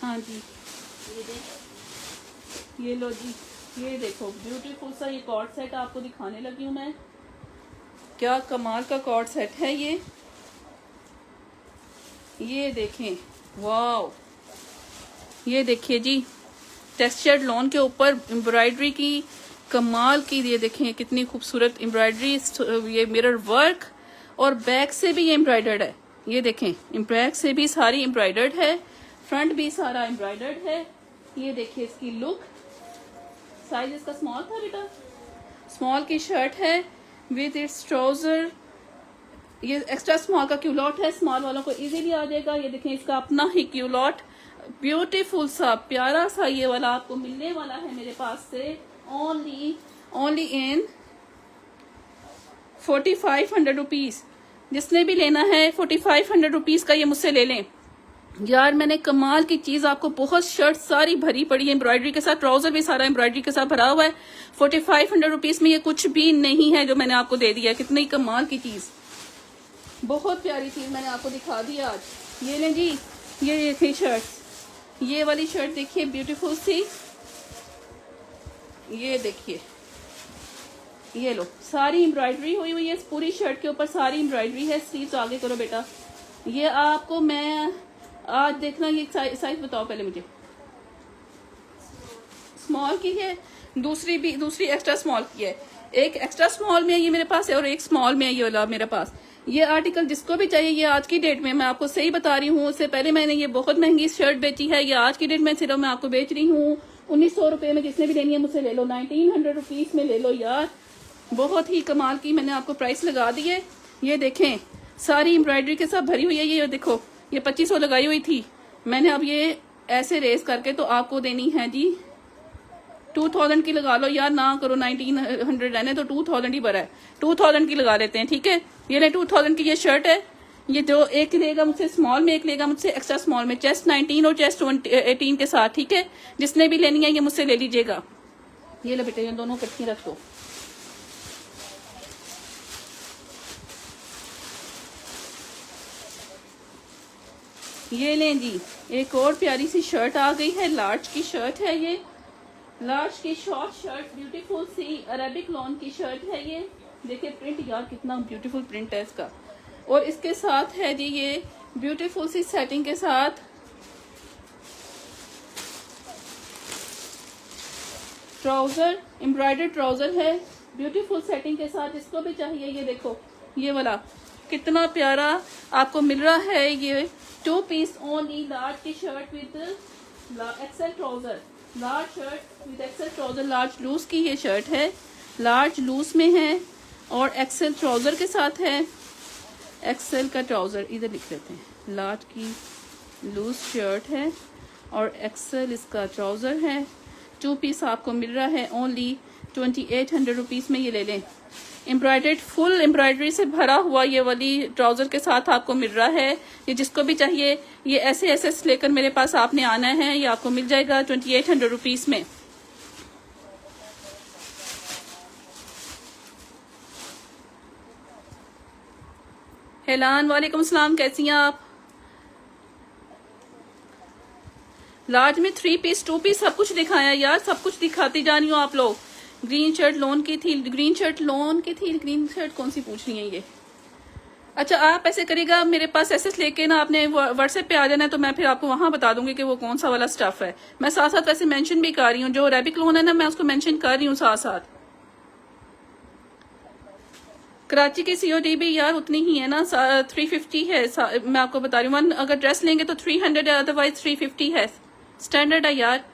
हाँ जी ये देख, ये लो जी, ये देखो ब्यूटीफुल सा ये कॉर्ड सेट आपको दिखाने लगी हूँ मैं। क्या कमाल का कॉर्ड सेट है ये देखें, वाव। ये देखिए जी, टेक्सचर्ड लॉन के ऊपर एम्ब्रॉयडरी की कमाल की, ये देखें कितनी खूबसूरत एम्ब्रॉयडरी। ये मिरर वर्क और बैक से भी ये एम्ब्रॉयडर्ड है। ये देखें बैक से भी सारी एम्ब्रॉयडर्ड है, फ्रंट भी सारा एम्ब्रॉयडर्ड है। ये देखिए इसकी लुक। साइज इसका स्मॉल था बेटा, स्मॉल की शर्ट है विद इट्स ट्राउजर। ये एक्स्ट्रा स्मॉल का क्यूलॉट है, स्मॉल वालों को इजीली आ जाएगा। ये देखें इसका अपना ही क्यूलॉट, ब्यूटीफुल सा प्यारा सा ये वाला आपको मिलने वाला है मेरे पास से ओनली इन 4500 रुपीज। जिसने भी लेना है 4500 रुपीज का ये मुझसे ले लें। यार मैंने कमाल की चीज आपको, बहुत शर्ट सारी भरी पड़ी है एम्ब्रॉयडरी के साथ, ट्राउजर भी सारा एम्ब्रॉयडरी के साथ भरा हुआ है। 4500 रुपीज में ये कुछ भी नहीं है जो मैंने आपको दे दिया। कितनी कमाल की चीज, बहुत प्यारी चीज मैंने आपको दिखा दी आज। ये लें जी, ये देखिए शर्ट, ये वाली शर्ट देखिए ब्यूटीफुल सी। ये देखिए, ये लो सारी एम्ब्रॉयडरी हुई हुई है इस पूरी शर्ट के ऊपर, सारी एम्ब्रॉयडरी है। स्लीव्स आगे करो बेटा। ये आपको मैं आज देखना, ये साइज बताओ पहले मुझे। स्मॉल की है, दूसरी एक्स्ट्रा स्मॉल की है। एक एक्स्ट्रा स्मॉल में ये मेरे पास है और एक स्मॉल में ये वाला मेरे पास। ये आर्टिकल जिसको भी चाहिए, ये आज की डेट में मैं आपको सही बता रही हूँ, उससे पहले मैंने ये बहुत महंगी शर्ट बेची है। ये आज की डेट में सिर्फ मैं आपको बेच रही हूँ 1900 रुपए में। जिसने भी लेनी है मुझसे ले लो, 1900 रुपीज में ले लो यार। बहुत ही कमाल की मैंने आपको प्राइस लगा दी है। ये देखें सारी एम्ब्रॉयडरी के साथ भरी हुई है। ये देखो, ये 2500 लगाई हुई थी मैंने, अब ये ऐसे रेस करके तो आपको देनी है जी 2000 की लगा लो यार, ना करो 1900 रहने तो 2000 ही भरा है, 2000 की लगा लेते हैं, ठीक है। ये ले 2000 की ये शर्ट है। ये जो एक लेगा मुझसे स्मॉल में, एक लेगा मुझसे एक्स्ट्रा स्मॉल में, चेस्ट 19 और चेस्ट 18 के साथ, ठीक है। जिसने भी लेनी है ये मुझसे ले लीजिएगा। ये ले बेटे, ये दोनों इकट्ठी रख दो। ये लें जी, एक और प्यारी सी शर्ट आ गई है, लार्ज की शर्ट है ये, लार्ज की शॉर्ट शर्ट, ब्यूटीफुल सी अरेबिक लॉन की शर्ट है ये। देखिए प्रिंट यार कितना ब्यूटीफुल प्रिंट है इसका। और इसके साथ है जी ये ब्यूटीफुल सी सेटिंग के साथ ट्राउजर, एम्ब्रॉयडर्ड ट्राउजर है ब्यूटीफुल सेटिंग के साथ। इसको भी चाहिए, ये देखो ये वाला कितना प्यारा आपको मिल रहा है। ये 2 पीस ओनली, लार्ज की shirt with XL trouser, large shirt with XL trouser, large loose की ये शर्ट है, लार्ज लूज में है और एक्सेल ट्राउजर के साथ है। एक्सेल का ट्राउजर इधर लिख लेते हैं, लार्ज की लूज शर्ट है और एक्सेल इसका ट्राउजर है। 2 पीस आपको मिल रहा है ओनली 2800 रुपीज में, ये ले लें। एम्ब्रॉयडर्ड, फुल एम्ब्रॉयडरी से भरा हुआ ये वाली ट्राउजर के साथ आपको मिल रहा है। ये जिसको भी चाहिए ये ऐसे लेकर मेरे पास आपने आना है, ये आपको मिल जाएगा 2800 रुपीज में। हेलान, वालेकुम सलाम, कैसी हैं आप? लार्ज में 3 पीस 2 पीस सब कुछ दिखाया यार, सब कुछ दिखाती जा रही हूँ आप लोग। ग्रीन शर्ट लोन की थी, ग्रीन शर्ट लोन की थी, ग्रीन शर्ट कौन सी पूछ रही है ये? अच्छा, आप ऐसे करिएगा, मेरे पास एसेस लेके ना आपने व्हाट्सएप पे आ जाना है, तो मैं फिर आपको वहां बता दूंगी कि वो कौन सा वाला स्टफ है। मैं साथ साथ वैसे मेंशन भी कर रही हूँ, जो अरेबिक लोन है ना, मैं उसको मेंशन कर रही हूँ साथ साथ। कराची की सीओडी भी यार उतनी ही है ना, 350 है। मैं आपको बता रही हूँ, अगर ड्रेस लेंगे तो 300 है, अदरवाइज 350 है, स्टैंडर्ड है यार।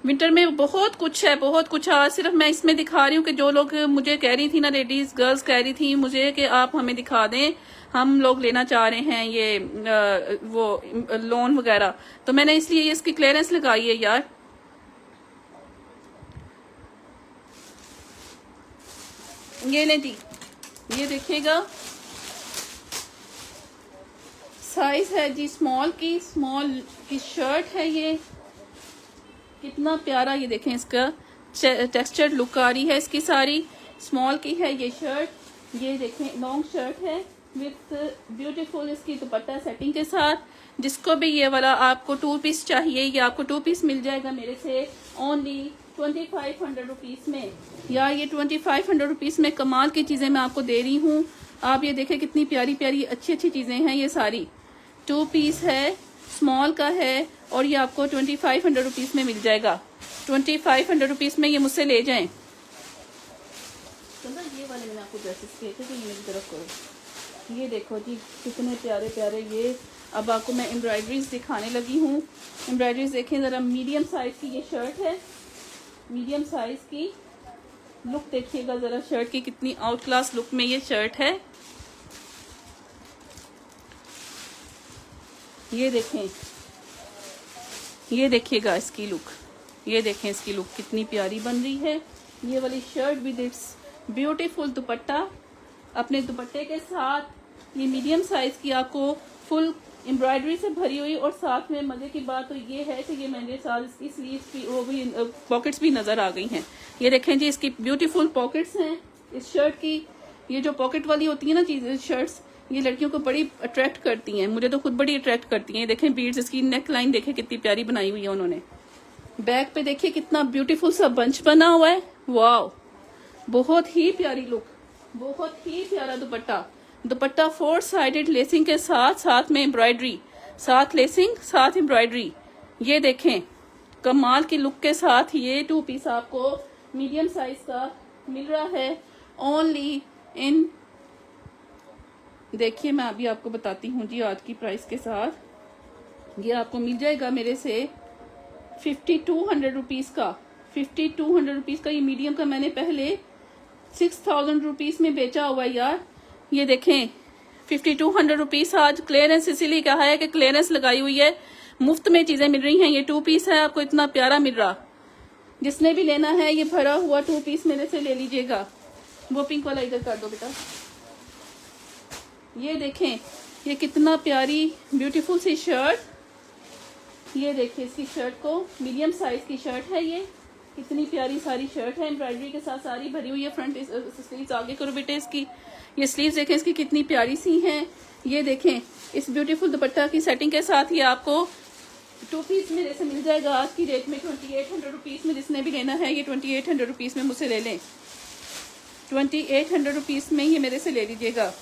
विंटर में बहुत कुछ है, बहुत कुछ। आज सिर्फ मैं इसमें दिखा रही हूँ कि जो लोग मुझे कह रही थी ना, लेडीज गर्ल्स कह रही थी मुझे कि आप हमें दिखा दें, हम लोग लेना चाह रहे हैं ये वो लोन वगैरह, तो मैंने इसलिए इसकी क्लियरेंस लगाई है यार। ये लें जी, ये देखिएगा, साइज है जी स्मॉल की शर्ट है ये। कितना प्यारा, ये देखें इसका टेक्सचर लुक आ रही है इसकी सारी। स्मॉल की है ये शर्ट, ये देखें लॉन्ग शर्ट है विथ ब्यूटीफुल इसकी दुपट्टा सेटिंग के साथ। जिसको भी ये वाला आपको 2 पीस चाहिए, ये आपको 2 पीस मिल जाएगा मेरे से ओनली 2500 रुपीज में। यार ये 2500 रुपीज में कमाल की चीजें मैं आपको दे रही हूँ। आप ये देखें कितनी प्यारी प्यारी अच्छी अच्छी चीजें हैं ये सारी। 2 पीस है, स्मॉल का है, और ये आपको 2500 रुपीज में मिल जाएगा। 2500 रुपीज में ये मुझसे ले जाएं। तो ना ये वाले मैंने आपको ड्रेसेस किए थे, तो ये मेरी तरफ करो। ये देखो जी कितने प्यारे प्यारे ये। अब आपको मैं एम्ब्रॉयडरीज दिखाने लगी हूँ। एम्ब्रॉयडरीज देखें ज़रा, मीडियम साइज की ये शर्ट है, मीडियम साइज की। लुक देखिएगा ज़रा शर्ट की, कितनी आउट क्लास लुक में ये शर्ट है। ये देखें, ये देखिएगा इसकी लुक, ये देखें इसकी लुक कितनी प्यारी बन रही है। ये वाली शर्ट विद इट्स ब्यूटीफुल दुपट्टा, अपने दुपट्टे के साथ ये मीडियम साइज की आपको फुल एम्ब्रॉयडरी से भरी हुई। और साथ में मजे की बात तो ये है कि ये मेरे साथ इसकी स्लीव्स भी, वो भी पॉकेट्स भी नजर आ गई हैं। ये देखें जी इसकी ब्यूटीफुल पॉकेट्स हैं इस शर्ट की। ये जो पॉकेट वाली होती है ना चीजें शर्ट्स, ये लड़कियों को बड़ी अट्रैक्ट करती हैं, मुझे तो खुद बड़ी अट्रैक्ट करती हैं। देखें बीड्स, इसकी नेक लाइन देखें कितनी प्यारी बनाई हुई है उन्होंने। बैक पे देखिए कितना ब्यूटीफुल सा बंच बना हुआ है, वाव, बहुत ही प्यारी लुक, बहुत ही प्यारा दुपट्टा। दुपट्टा 4 साइडेड लेसिंग के साथ, साथ में एम्ब्रॉयडरी, साथ लेसिंग साथ एम्ब्रॉयडरी। ये देखें कमाल की लुक के साथ ये 2 पीस आपको मीडियम साइज का मिल रहा है ओनली इन, देखिए मैं अभी आपको बताती हूँ जी आज की प्राइस के साथ। ये आपको मिल जाएगा मेरे से 5200 रुपीज का, 5200 रुपीज का। ये मीडियम का मैंने पहले 6000 रुपीज में बेचा हुआ है यार। ये देखें 5200 रुपीज। आज क्लियरेंस इसीलिए कहा है कि क्लियरेंस लगाई हुई है, मुफ्त में चीजें मिल रही हैं। ये 2 पीस है, आपको इतना प्यारा मिल रहा। जिसने भी लेना है ये भरा हुआ 2 पीस मेरे से ले लीजिएगा। वो पिंक वाला इधर कर दो बेटा। ये देखें ये कितना प्यारी ब्यूटीफुल सी शर्ट, ये देखिए इसकी शर्ट को, मीडियम साइज की शर्ट है ये। कितनी प्यारी सारी शर्ट है, एम्ब्रॉयडरी के साथ सारी भरी हुई है। फ्रंट स्लीव्स आगे करो बेटे इसकी, ये स्लीव्स देखें इसकी कितनी प्यारी सी हैं। ये देखें इस ब्यूटीफुल दुपट्टा की सेटिंग के साथ ये आपको 2 पीस मेरे से मिल जाएगा आज की रेट में 2800 रुपीज में। जिसने भी लेना है ये 2800 रुपीज में मुझसे ले लें, 2800 रुपीज में ये मेरे से ले लीजिएगा।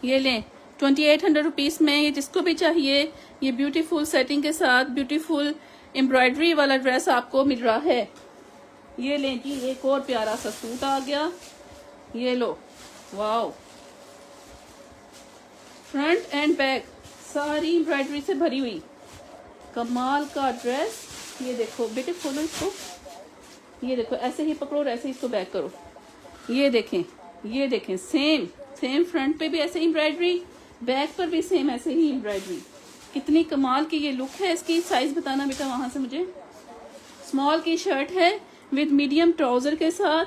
ये लें 2800 रुपीज में, ये जिसको भी चाहिए ये ब्यूटीफुल सेटिंग के साथ ब्यूटीफुल एम्ब्रॉयडरी वाला ड्रेस आपको मिल रहा है। ये लें जी, एक और प्यारा सा सूट आ गया, ये लो, वाओ, फ्रंट एंड बैक सारी एम्ब्रॉयडरी से भरी हुई कमाल का ड्रेस। ये देखो बेटे, खोलो इसको, ये देखो ऐसे ही पकड़ो और ऐसे ही इसको बैक करो। ये देखें सेम फ्रंट पे भी ऐसे ही एम्ब्रॉयडरी, बैक पर भी सेम ऐसे ही एम्ब्रॉयडरी। कितनी कमाल की ये लुक है इसकी। साइज बताना बेटा वहां से मुझे। स्मॉल की शर्ट है विद मीडियम ट्राउजर के साथ,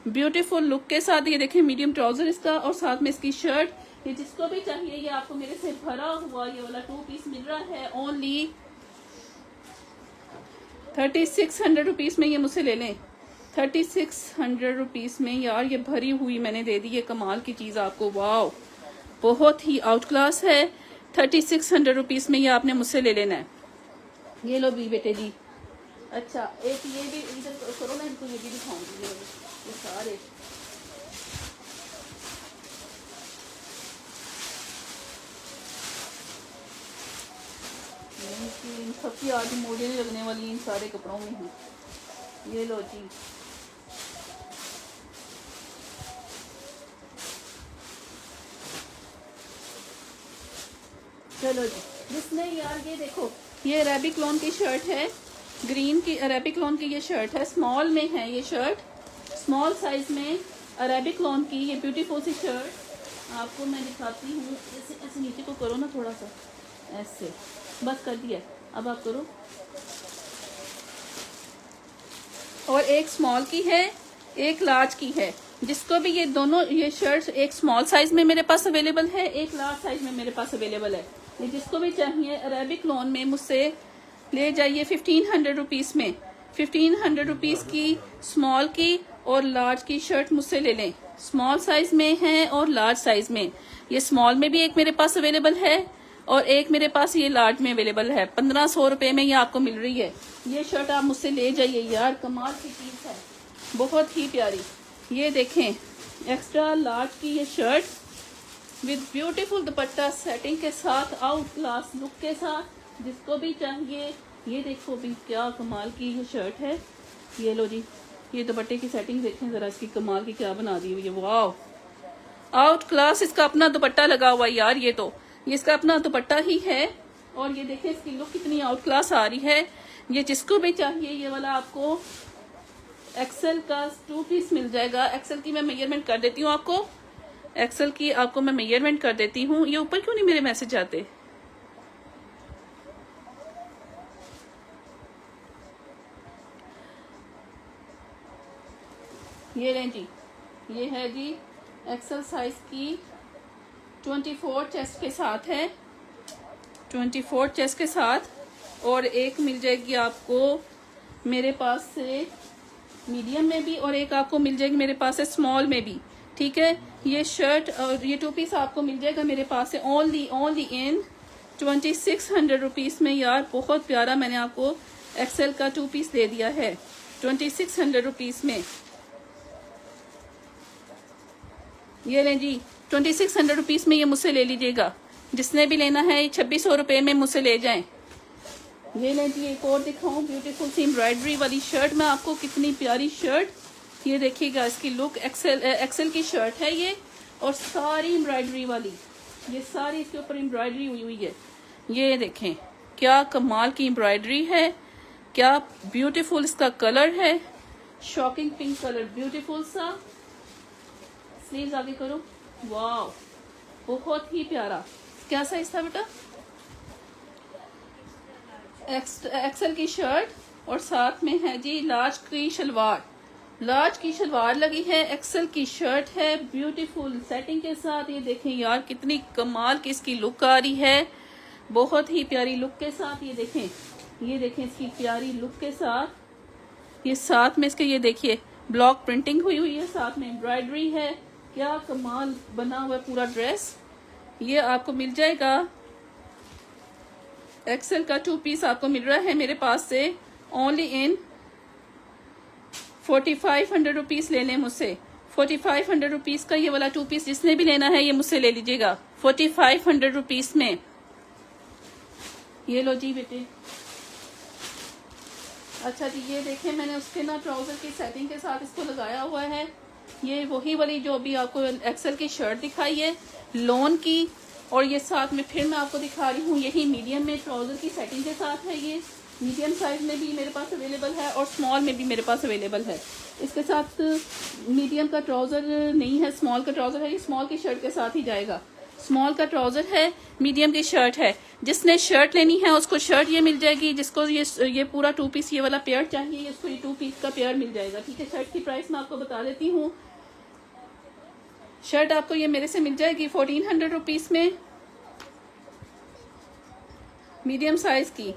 ब्यूटीफुल लुक के साथ। ये देखें मीडियम ट्राउजर इसका और साथ में इसकी शर्ट। ये जिसको भी चाहिए ये आपको मेरे से भरा हुआ ये वाला 2 पीस मिल रहा है ओनली 3600 रुपीज में। ये मुझसे ले लें 3600 रुपीज में। यार ये भरी हुई मैंने दे दी, ये कमाल की चीज आपको, वाओ, बहुत ही आउट क्लास है। 3600 रुपीज में ये आपने मुझसे ले लेना है। ये लो भी बेटे जी। अच्छा एक ये भी इधर करो, मैं इनको ये भी दिखाऊंगी। ये सारे कि इन सबकी आज मोजे नहीं लगने वाली इन सारे कपड़ों में ही। ये लो जी, चलो जी। जिसने यार ये देखो, ये अरेबिक लॉन की शर्ट है, ग्रीन की अरेबिक लॉन की ये शर्ट है, स्मॉल में है ये शर्ट, स्मॉल साइज में अरेबिक लॉन की ये ब्यूटीफुल सी शर्ट आपको मैं दिखाती हूँ। ऐसे ऐसे नीचे को करो ना थोड़ा सा, ऐसे बस कर दिया। अब आप करो। और एक स्मॉल की है, एक लार्ज की है। जिसको भी ये दोनों ये शर्ट्स एक स्मॉल साइज में मेरे पास अवेलेबल है, एक लार्ज साइज में मेरे पास अवेलेबल है। ये जिसको भी चाहिए अरेबिक लॉन में मुझसे ले जाइए 1500 रुपीज़ में। 1500 रुपीज़ की स्मॉल की और लार्ज की शर्ट मुझसे ले लें। स्मॉल साइज में है और लार्ज साइज में। ये स्मॉल में भी एक मेरे पास अवेलेबल है और एक मेरे पास ये लार्ज में अवेलेबल है। 1500 रुपये में ये आपको मिल रही है। ये शर्ट आप मुझसे ले जाइए यार, कमाल की चीज़ है, बहुत ही प्यारी। ये देखें, एक्स्ट्रा लार्ज की ये shirt with beautiful dupatta setting के साथ, आउट क्लास लुक के साथ, जिसको भी चाहिए। ये देखो भी क्या कमाल की ये शर्ट है। ये लो जी, ये दुपट्टे की सेटिंग देखें ज़रा, इसकी कमाल की क्या बना दी हुई है। वाह, आउट क्लास इसका अपना दुपट्टा लगा हुआ है यार। ये तो ये इसका अपना दुपट्टा ही है। और ये देखें इसकी लुक कितनी आउट क्लास आ रही है। ये जिसको भी चाहिए ये वाला आपको एक्सेल का 2 पीस मिल जाएगा। एक्सेल की मैं मेजरमेंट कर देती हूँ आपको, एक्सेल की आपको मैं मेजरमेंट कर देती हूँ। ये ऊपर क्यों नहीं मेरे मैसेज आते? ये लें जी, ये है जी एक्सेल साइज की 24 चेस्ट के साथ है, 24 चेस्ट के साथ। और एक मिल जाएगी आपको मेरे पास से मीडियम में भी, और एक आपको मिल जाएगी मेरे पास से स्मॉल में भी। ठीक है, ये शर्ट और ये 2 पीस आपको मिल जाएगा मेरे पास से ओनली इन 2600 रुपीज़ में। यार बहुत प्यारा मैंने आपको एक्सेल का 2 पीस दे दिया है 2600 रुपीज़ में। ये लें जी, 2600 रुपीज़ में ये मुझसे ले लीजिएगा। जिसने भी लेना है 2600 रुपये में मुझसे ले जाएं। ये लें जी, एक और दिखाऊं ब्यूटीफुल सी एम्ब्रॉयडरी वाली शर्ट मैं आपको, कितनी प्यारी शर्ट। ये देखिएगा इसकी लुक, एक्सेल की शर्ट है ये, और सारी एम्ब्रॉयडरी वाली, ये सारी इसके ऊपर एम्ब्रॉयडरी हुई हुई है। ये देखें क्या कमाल की एम्ब्रॉयडरी है, क्या ब्यूटीफुल इसका कलर है, शॉकिंग पिंक कलर, ब्यूटीफुल सा। स्लीव्स आगे करो, वाह बहुत ही प्यारा। क्या साइज था बेटा? एक्सेल की शर्ट और साथ में है जी लार्ज की शलवार। लार्ज की शलवार लगी है, एक्सेल की शर्ट है ब्यूटीफुल सेटिंग के साथ। ये देखें यार कितनी कमाल की इसकी लुक आ रही है, बहुत ही प्यारी लुक के साथ। ये देखें इसकी प्यारी लुक के साथ। ये साथ में इसके ये देखिए ब्लॉक प्रिंटिंग हुई हुई है, साथ में एम्ब्रॉयडरी है। क्या कमाल बना हुआ है पूरा ड्रेस। ये आपको मिल जाएगा, एक्सेल का 2 पीस आपको मिल रहा है मेरे पास से ओनली इन 4500 रुपीज़ ले लें मुझसे। 4500 रुपीज़ का ये वाला 2 पीस जिसने भी लेना है ये मुझसे ले लीजिएगा 4500 रुपीज़ में। ये लो जी बेटे। अच्छा जी, ये देखें मैंने उसके ना ट्राउज़र की सेटिंग के साथ इसको लगाया हुआ है। ये वही वाली जो अभी आपको एक्सेल की शर्ट दिखाई है लॉन की, और ये साथ में फिर मैं आपको दिखा रही हूँ यही मीडियम में ट्राउज़र की सेटिंग के साथ है। ये मीडियम साइज में भी मेरे पास अवेलेबल है और स्मॉल में भी मेरे पास अवेलेबल है। इसके साथ मीडियम का ट्राउज़र नहीं है, स्मॉल का ट्राउज़र है। ये स्मॉल की शर्ट के साथ ही जाएगा। स्मॉल का ट्राउज़र है, मीडियम की शर्ट है। जिसने शर्ट लेनी है उसको शर्ट ये मिल जाएगी। जिसको ये पूरा 2 पीस ये वाला पेयर चाहिए, इसको ये 2 पीस का पेयर मिल जाएगा। ठीक है, शर्ट की प्राइस मैं आपको बता देती हूँ। शर्ट आपको ये मेरे से मिल जाएगी 1400 रुपीज़ में, मीडियम साइज की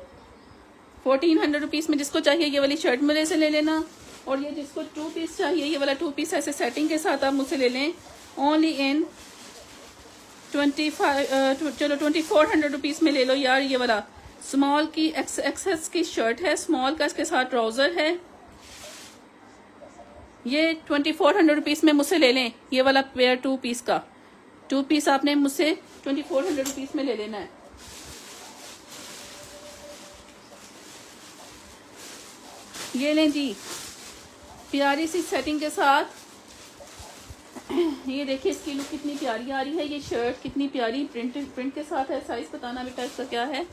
1400 रुपीज़ में। जिसको चाहिए ये वाली शर्ट मेरे से ले लेना, और ये जिसको 2 पीस चाहिए ये वाला 2 पीस ऐसे सेटिंग के साथ आप मुझसे ले लें ओनली इन 2400 रुपीज़ में ले लो यार। ये वाला स्मॉल की एक्सेस की शर्ट है, स्मॉल का इसके साथ ट्राउज़र है। ये 2400 रुपीज़ में मुझसे ले लें ये वाला पेयर 2 पीस का। 2 पीस आपने मुझसे 2400 रुपीज़ में ले लेना है। ये लें जी, प्यारी सी सेटिंग के साथ। ये देखिए इसकी लुक कितनी प्यारी आ रही है। ये शर्ट कितनी प्यारी प्रिंट के साथ है। साइज बताना बेटा इसका क्या है,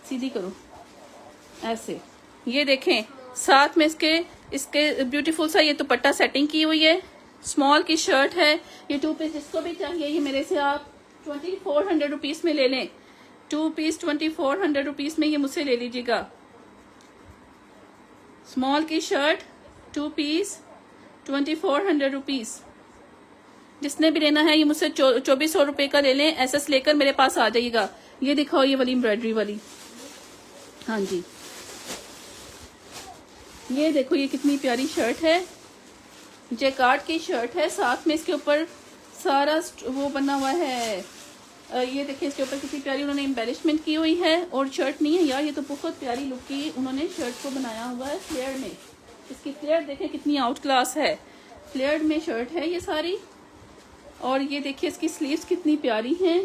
सीधी करो ऐसे। ये देखें साथ में इसके ब्यूटीफुल सा ये दुपट्टा सेटिंग की हुई है। स्मॉल की शर्ट है। ये 2 पीस जिसको भी चाहिए ये मेरे से आप 2400 रुपीज़ में ले लें। 2 पीस 2400 रुपीज़ में ये मुझसे ले लीजिएगा। स्मॉल की शर्ट 2 पीस 2400 रुपीज़। जिसने भी लेना है ये मुझसे 2400 रुपये का ले लें। एसएस लेकर मेरे पास आ जाइएगा। ये दिखाओ ये वाली एम्ब्रॉयडरी वाली, हाँ जी। ये देखो ये कितनी प्यारी शर्ट है। जैकार्ड की शर्ट है। साथ में इसके ऊपर सारा वो बना हुआ है। ये देखिए इसके ऊपर कितनी प्यारी उन्होंने एम्बेलिशमेंट की हुई है। और शर्ट नहीं है यार, ये तो बहुत प्यारी लुक की उन्होंने शर्ट को बनाया हुआ है फ्लेयर में। इसकी फ्लेयर देखें कितनी आउट क्लास है। फ्लेयर में शर्ट है ये सारी। और ये देखिए इसकी स्लीव्स कितनी प्यारी हैं,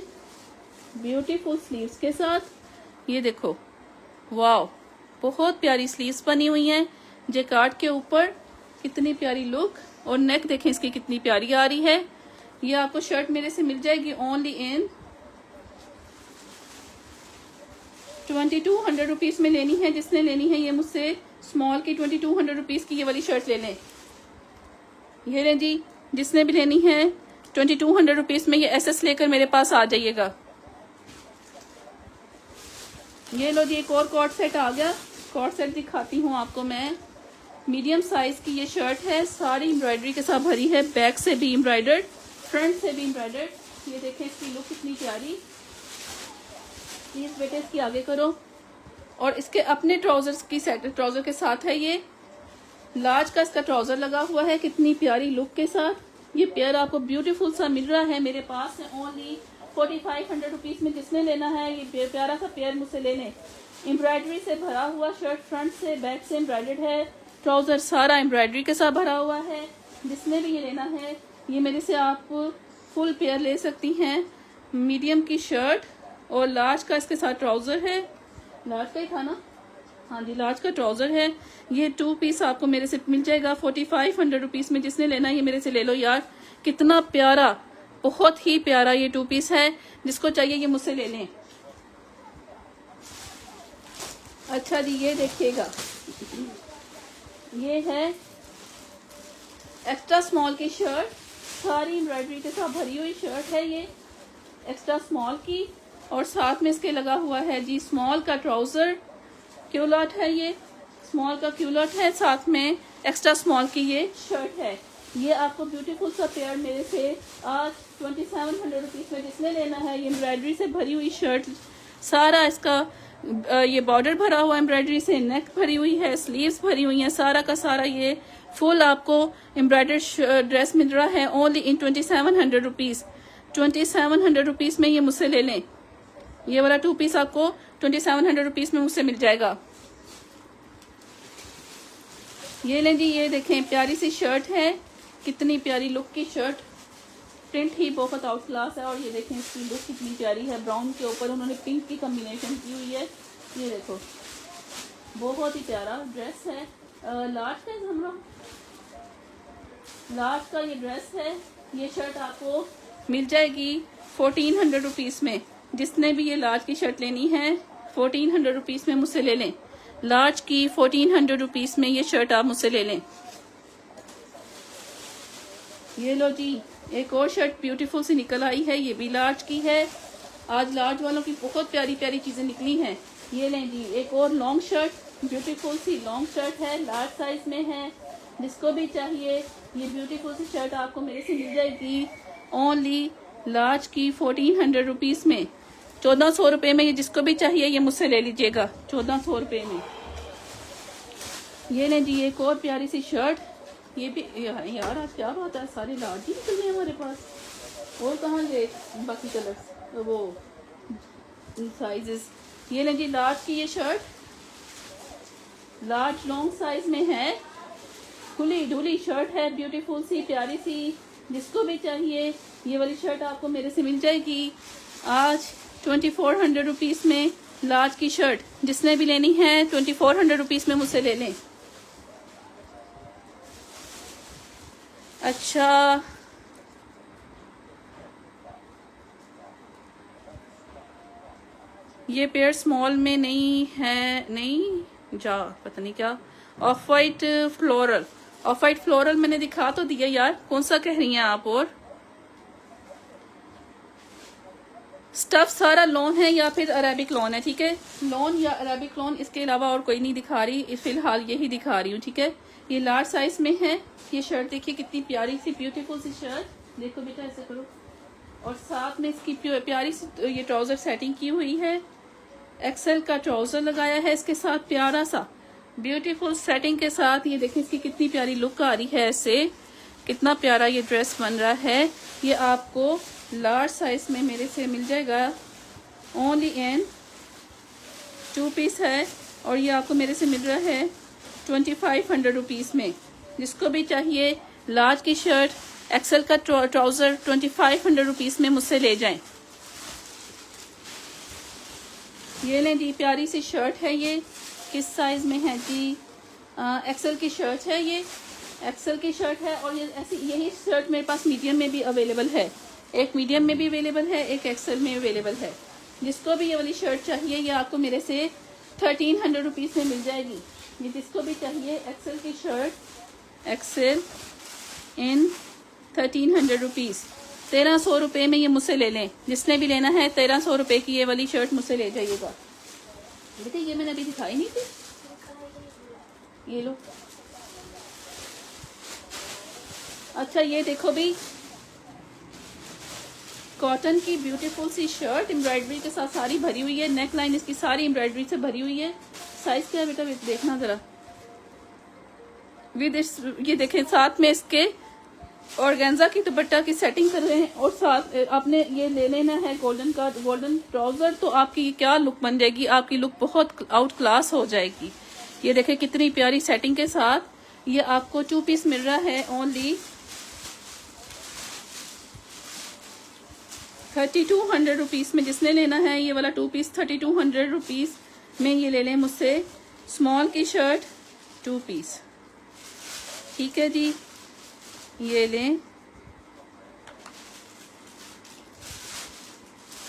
ब्यूटीफुल स्लीव्स के साथ। ये देखो वाव, बहुत प्यारी स्लीव्स बनी हुई हैं जैकार्ड के ऊपर। कितनी प्यारी लुक। और नेक देखें इसकी कितनी प्यारी आ रही है। ये आपको शर्ट मेरे से मिल जाएगी ओनली इन 2200 रुपीज़ में लेनी है। जिसने लेनी है ये मुझसे स्मॉल की 2200 रुपीज़ की ये वाली शर्ट ले लें। ये लें जी, जिसने भी लेनी है 2200 रुपीज़ में ये एसएस लेकर मेरे पास आ जाइएगा। ये लो जी, एक और कॉर्ड सेट आ गया। कॉर्ड सेट दिखाती हूँ आपको मैं। मीडियम साइज की ये शर्ट है, सारी एम्ब्रॉयडरी के साथ भरी है। बैक से भी एम्ब्रॉयडर्ड, फ्रंट से भी एम्ब्रॉयडर्ड। ये देखें इसकी लुक कितनी प्यारी। प्लीज बेटे इसकी आगे करो। और इसके अपने ट्राउजर्स की सेट ट्राउजर के साथ है। ये लार्ज का इसका ट्राउजर लगा हुआ है कितनी प्यारी लुक के साथ। ये पेयर आपको ब्यूटीफुल सा मिल रहा है मेरे पास है ओनली 4500 रुपीज़ में। जिसने लेना है ये प्यारा सा पेयर मुझसे ले लें। एम्ब्रॉयडरी से भरा हुआ शर्ट, फ्रंट से बैक से एम्ब्रॉयडर्ड है। ट्राउजर सारा एम्ब्रॉयडरी के साथ भरा हुआ है। जिसने भी ये लेना है ये मेरे से आप फुल पेयर ले सकती हैं। मीडियम की शर्ट और लार्ज का इसके साथ ट्राउजर है। लार्ज का ही था ना, हाँ जी, लार्ज का ट्राउजर है। ये 2 पीस आपको मेरे से मिल जाएगा 4500 रुपीज़ में। जिसने लेना है ये मेरे से ले लो यार। कितना प्यारा, बहुत ही प्यारा ये 2 पीस है। जिसको चाहिए ये मुझसे ले लें। अच्छा जी, ये देखिएगा, ये है एक्स्ट्रा स्मॉल की शर्ट। सारी एम्ब्रॉयडरी के साथ भरी हुई शर्ट है ये एक्स्ट्रा स्मॉल की। और साथ में इसके लगा हुआ है जी स्मॉल का ट्राउजर, क्यूलॉट है। ये स्मॉल का क्यूलॉट है, साथ में एक्स्ट्रा स्मॉल की ये शर्ट है। ये आपको ब्यूटीफुल सा पेयर मेरे से आज 2700 रुपीज़ में। जिसने लेना है ये एम्ब्रॉयडरी से भरी हुई शर्ट, सारा इसका ये बॉर्डर भरा हुआ एम्ब्रॉयडरी से, नेक भरी हुई है, स्लीव्स भरी हुई हैं, सारा का सारा ये फुल आपको एम्ब्रॉयडर्ड ड्रेस मिल रहा है ओनली इन 2700 रुपीज़। 2700 रुपीज़ में ये मुझसे ले लें। ये वाला 2 पीस आपको 2700 रुपीज़ में मुझसे मिल जाएगा। ये लें जी, ये देखें प्यारी सी शर्ट है, कितनी प्यारी लुक की शर्ट। प्रिंट ही बहुत आउट क्लास है। और ये देखें इसकी लुक कितनी प्यारी है। ब्राउन के ऊपर उन्होंने पिंक की कॉम्बिनेशन की हुई है। ये देखो बहुत ही प्यारा ड्रेस है। लार्ज का हम लोग लार्ज का ये ड्रेस है। ये शर्ट आपको मिल जाएगी 1400 रुपीज़ में। जिसने भी ये लार्ज की शर्ट लेनी है 1400 रुपीज़ में मुझसे ले लें। लार्ज की 1400 रुपीज़ में ये शर्ट आप मुझसे ले लें। ये लो जी, एक और शर्ट ब्यूटीफुल सी निकल आई है। ये भी लार्ज की है। आज लार्ज वालों की बहुत प्यारी प्यारी चीज़ें निकली हैं। ये लें जी, एक और लॉन्ग शर्ट, ब्यूटीफुल सी लॉन्ग शर्ट है, लार्ज साइज में है। जिसको भी चाहिए ये ब्यूटीफुल सी शर्ट आपको मेरे से मिल जाएगी ओनली लार्ज की 1400 रुपीज़ में। 1400 रुपये में ये जिसको भी चाहिए ये मुझसे ले लीजिएगा 1400 रुपये में। ये लें जी, एक और प्यारी सी शर्ट। ये भी यार आज क्या बात है, सारे लार्ज ही निकल रहे हैं हमारे पास। और कहाँ गए बाकी कलर्स, वो साइजेस। ये लें जी, लार्ज की ये शर्ट, लार्ज लॉन्ग साइज में है। खुली ढुली शर्ट है, ब्यूटीफुल सी प्यारी सी। जिसको भी चाहिए ये वाली शर्ट आपको मेरे से मिल जाएगी आज 2400 रुपीज़ में। लार्ज की शर्ट जिसने भी लेनी है 2400 रुपीज़ में मुझसे ले लें। अच्छा, ये पेयर स्मॉल में नहीं है, नहीं जा, पता नहीं क्या। Of white floral, of white floral मैंने दिखा तो दिया यार, कौन सा कह रही हैं आप? और स्टफ सारा लॉन है या फिर अरेबिक लॉन है, ठीक है, लॉन या अरेबिक लॉन, इसके अलावा और कोई नहीं दिखा रही फिलहाल, यही दिखा रही हूँ, ठीक है। ये लार्ज साइज में है। ये शर्ट देखिए कितनी प्यारी सी ब्यूटीफुल सी शर्ट, देखो बेटा ऐसे करो, और साथ में इसकी प्यारी सी ये ट्राउजर सेटिंग की हुई है, एक्सेल का ट्राउजर लगाया है इसके साथ, प्यारा सा ब्यूटीफुल सेटिंग के साथ। ये देखिए इसकी कितनी प्यारी लुक आ रही है, ऐसे कितना प्यारा ये ड्रेस बन रहा है। ये आपको लार्ज साइज में मेरे से मिल जाएगा, ओनली इन 2 पीस है, और ये आपको मेरे से मिल रहा है 2500 रुपीज़ में। जिसको भी चाहिए लार्ज की शर्ट, एक्सेल का ट्राउजर 2500 रुपीज़ में मुझसे ले जाएं। ये लें जी, प्यारी सी शर्ट है, ये किस साइज में है जी? एक्सेल की शर्ट है, ये एक्सेल की शर्ट है, और ये ऐसी यही शर्ट मेरे पास मीडियम में भी अवेलेबल है, एक मीडियम में भी अवेलेबल है, एक एक्सेल में अवेलेबल है। जिसको भी ये वाली शर्ट चाहिए ये आपको मेरे से 1300 रुपीज़ में मिल जाएगी। ये जिसको भी चाहिए एक्सेल की शर्ट, एक्सेल इन 1300 रुपीज़, 1300 रुपये में ये मुझसे ले लें। जिसने भी लेना है 1300 रुपये की ये वाली शर्ट मुझसे ले जाइएगा। बेटे ये मैंने अभी दिखाई नहीं थी, ये लो। अच्छा ये देखो भी, कॉटन की ब्यूटीफुल सी शर्ट, एम्ब्रॉयडरी के साथ सारी भरी हुई है, नेक लाइन इसकी सारी एम्ब्रॉयडरी से भरी हुई है। साइज क्या है बेटा, देखना जरा विद इस, ये देखें साथ में इसके ऑर्गेन्जा की दुपट्टा की सेटिंग कर रहे हैं, और साथ आपने ये ले लेना है गोल्डन ट्राउजर, तो आपकी क्या लुक बन जाएगी, आपकी लुक बहुत आउट क्लास हो जाएगी। ये देखें कितनी प्यारी सेटिंग के साथ, ये आपको 2 पीस मिल रहा है ओनली 3200 रुपीज़ में। जिसने लेना है ये वाला 2 पीस 3200 रुपीज़ में ये ले लें मुझसे, स्मॉल की शर्ट 2 पीस, ठीक है जी। ये लें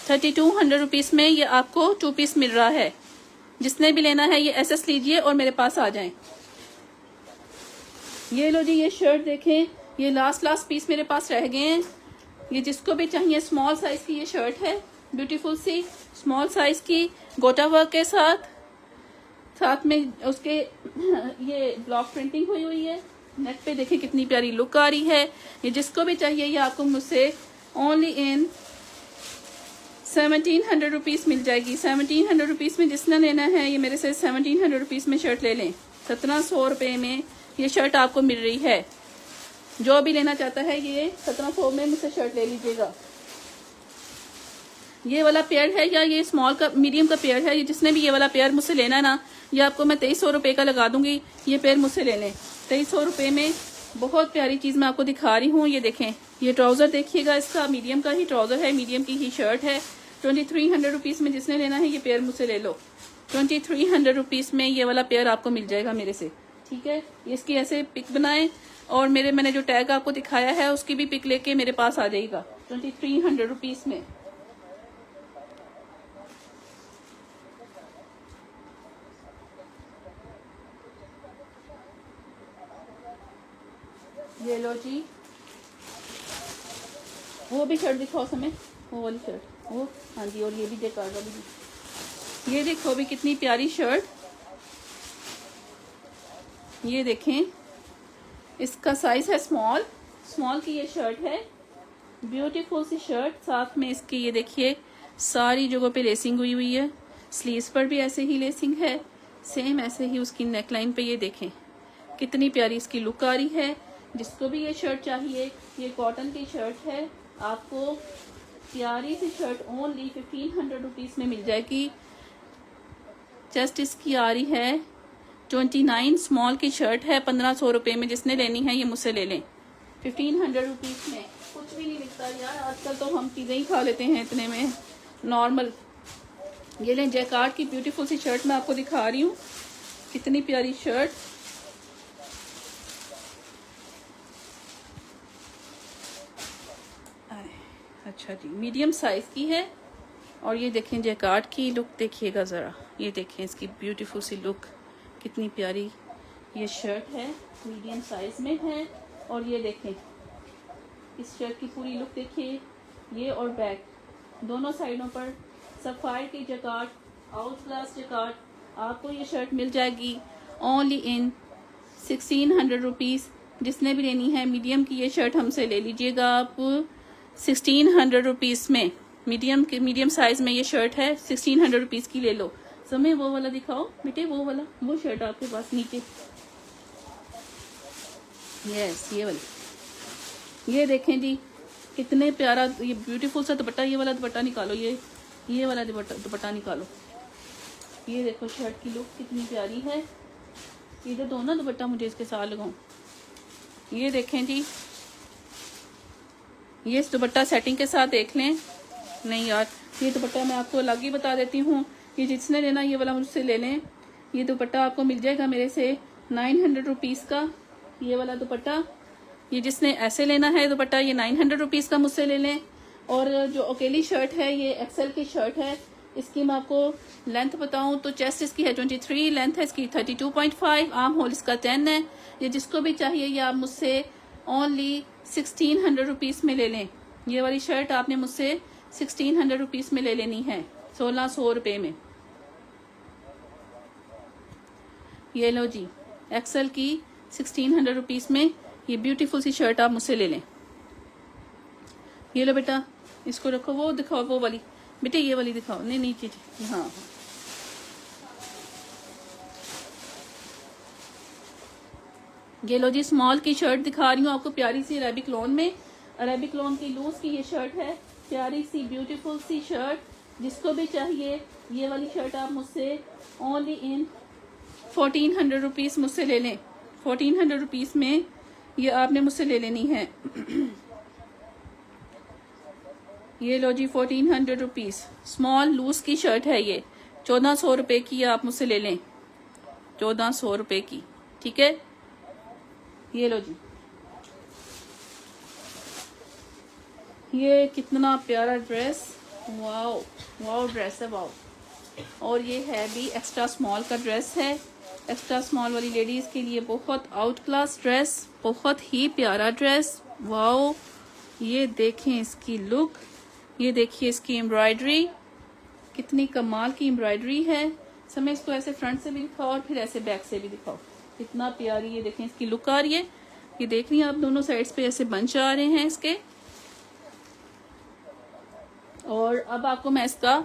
3200 रुपीज़ में ये आपको 2 पीस मिल रहा है। जिसने भी लेना है ये एसएस लीजिए और मेरे पास आ जाएं। ये लो जी, ये शर्ट देखें, ये लास्ट पीस मेरे पास रह गए हैं। ये जिसको भी चाहिए स्मॉल साइज की ये शर्ट है, ब्यूटीफुल सी स्मॉल साइज की, गोटा वर्क के साथ में उसके ये ब्लॉक प्रिंटिंग हुई हुई है। नेक पे देखें कितनी प्यारी लुक आ रही है। ये जिसको भी चाहिए ये आपको मुझसे ओनली इन 1700 रुपीज़ मिल जाएगी। 1700 रुपीज़ में जिसने लेना है ये मेरे से 1700 रुपीज़ में शर्ट ले लें। 1700 रुपये में ये शर्ट आपको मिल रही है। जो भी लेना चाहता है ये 1700 में मुझसे शर्ट ले लीजिएगा। ये वाला पेयर है या ये स्मॉल का मीडियम का पेयर है, ये जिसने भी ये वाला पेयर मुझसे लेना है ना, ये आपको मैं 2300 रुपये का लगा दूंगी। ये पेयर मुझसे ले लें 2300 रुपये में। बहुत प्यारी चीज़ मैं आपको दिखा रही हूँ। ये देखें, ये ट्राउज़र देखिएगा, इसका मीडियम का ही ट्राउज़र है, मीडियम की ही शर्ट है। 2300 रुपीज़ में जिसने लेना है ये पेयर मुझसे ले लो। 2300 रुपीज़ में ये वाला पेयर आपको मिल जाएगा मेरे से, ठीक है। इसकी ऐसे पिक बनाएं और मैंने जो टैग आपको दिखाया है उसकी भी पिक लेके मेरे पास आ जाएगा 2300 रुपीज़ में। ये लो जी, वो भी शर्ट दिखाओ समय, वो वाली शर्ट, वो हाँ जी, और ये भी देखा भी, ये देखो अभी कितनी प्यारी शर्ट। ये देखें, इसका साइज है स्मॉल की ये शर्ट है, ब्यूटीफुल सी शर्ट। साथ में इसकी ये देखिए सारी जगहों पे लेसिंग हुई हुई है, स्लीव्स पर भी ऐसे ही लेसिंग है, सेम ऐसे ही उसकी नेकलाइन पे। ये देखें कितनी प्यारी इसकी लुक आ रही है। जिसको भी ये शर्ट चाहिए, ये कॉटन की शर्ट है, आपको प्यारी सी शर्ट ओनली 1500 रुपीज़ में मिल जाएगी। जस्ट इसकी आ रही है 29, स्मॉल की शर्ट है, 1500 रुपये में। जिसने लेनी है ये मुझसे ले लें 1500 रुपीज़ में। कुछ भी नहीं मिलता यार, आजकल तो हम चीज़ें ही खा लेते हैं इतने में नॉर्मल। ये लें, जैकार्ड की ब्यूटीफुल सी शर्ट मैं आपको दिखा रही हूँ, कितनी प्यारी शर्ट। अच्छा जी, मीडियम साइज़ की है। और ये देखें जैकार्ड की लुक देखिएगा ज़रा, ये देखें इसकी ब्यूटीफुल सी लुक, कितनी प्यारी ये शर्ट है, मीडियम साइज़ में है। और ये देखें इस शर्ट की पूरी लुक देखिए, ये और बैक दोनों साइडों पर सफ़ायर की जैकार्ड, आउट क्लास जैकार्ड। आपको ये शर्ट मिल जाएगी ओनली इन 1600 रुपीज़। जिसने भी लेनी है मीडियम की ये शर्ट हमसे ले लीजिएगा आप 1600 रुपीज़ में। मीडियम साइज़ में ये शर्ट है, 1600 रुपीज़ की ले लो। समय वो वाला दिखाओ बेटे, वो वाला, वो शर्ट आपके पास नीचे, यस ये वाली। ये देखें जी कितने प्यारा ये ब्यूटीफुल सा दुपट्टा, ये वाला दुपट्टा निकालो, ये वाला दुपट्टा निकालो। ये देखो शर्ट की लुक कितनी प्यारी है। इधर दो ना दुपट्टा मुझे इसके साथ लगाऊं। ये देखें जी, ये इस दुपट्टा सेटिंग के साथ देख लें। नहीं यार, ये दुपट्टा मैं आपको अलग ही बता देती हूँ। ये जिसने लेना ये वाला मुझसे ले लें। ये दुपट्टा आपको मिल जाएगा मेरे से 900 रुपीज़ का, ये वाला दुपट्टा। ये जिसने ऐसे लेना है दुपट्टा, ये 900 रुपीज़ का मुझसे ले लें। और जो अकेली शर्ट है ये एक्सेल की शर्ट है। इसकी मैं आपको लेंथ बताऊं तो चेस्ट इसकी है 23, लेंथ है इसकी 32.5, आर्म होल इसका 10 है। ये जिसको भी चाहिए ये आप मुझसे ओनली 1600 रुपीज़ में ले लें। ये वाली शर्ट आपने मुझसे 1600 रुपीज़ में ले लेनी है, 1600 रुपये में। ये लो जी, एक्सेल की 1600 रुपीज़ में ये ब्यूटीफुल सी शर्ट आप मुझसे ले लें। ये लो बेटा, इसको रखो, वो दिखाओ वो वाली बेटे, ये वाली दिखाओ। नहीं नीचे जी, हाँ। ये लो जी, स्मॉल की शर्ट दिखा रही हूँ आपको, प्यारी सी अरेबिक लॉन में, अरेबिक लॉन की लूज की ये शर्ट है, प्यारी सी ब्यूटीफुल सी शर्ट। जिसको भी चाहिए ये वाली शर्ट आप मुझसे ओनली इन 1400 रुपीज़ मुझसे ले लें। 1400 रुपीज़ में ये आपने मुझसे ले लेनी है। ये लो जी 1400 रुपीज़, स्मॉल लूज की शर्ट है ये, 1400 रुपये की आप मुझसे ले लें, 1400 रुपये की, ठीक है। ये लो जी, ये कितना प्यारा ड्रेस, वाओ वाओ ड्रेस है, वाओ। और ये है भी एक्स्ट्रा स्मॉल का ड्रेस है, एक्स्ट्रा स्मॉल वाली लेडीज़ के लिए बहुत आउट क्लास ड्रेस, बहुत ही प्यारा ड्रेस, वाओ। ये देखें इसकी लुक, ये देखिए इसकी एम्ब्रॉयडरी, कितनी कमाल की एम्ब्रॉयडरी है। समय इसको ऐसे फ्रंट से भी दिखाओ और फिर ऐसे बैक से भी दिखाओ, कितना प्यारी ये देखें इसकी लुक आ रही है। ये देख रही हैं आप, दोनों साइड्स पे ऐसे बंच आ रहे हैं इसके। और अब आपको मैं इसका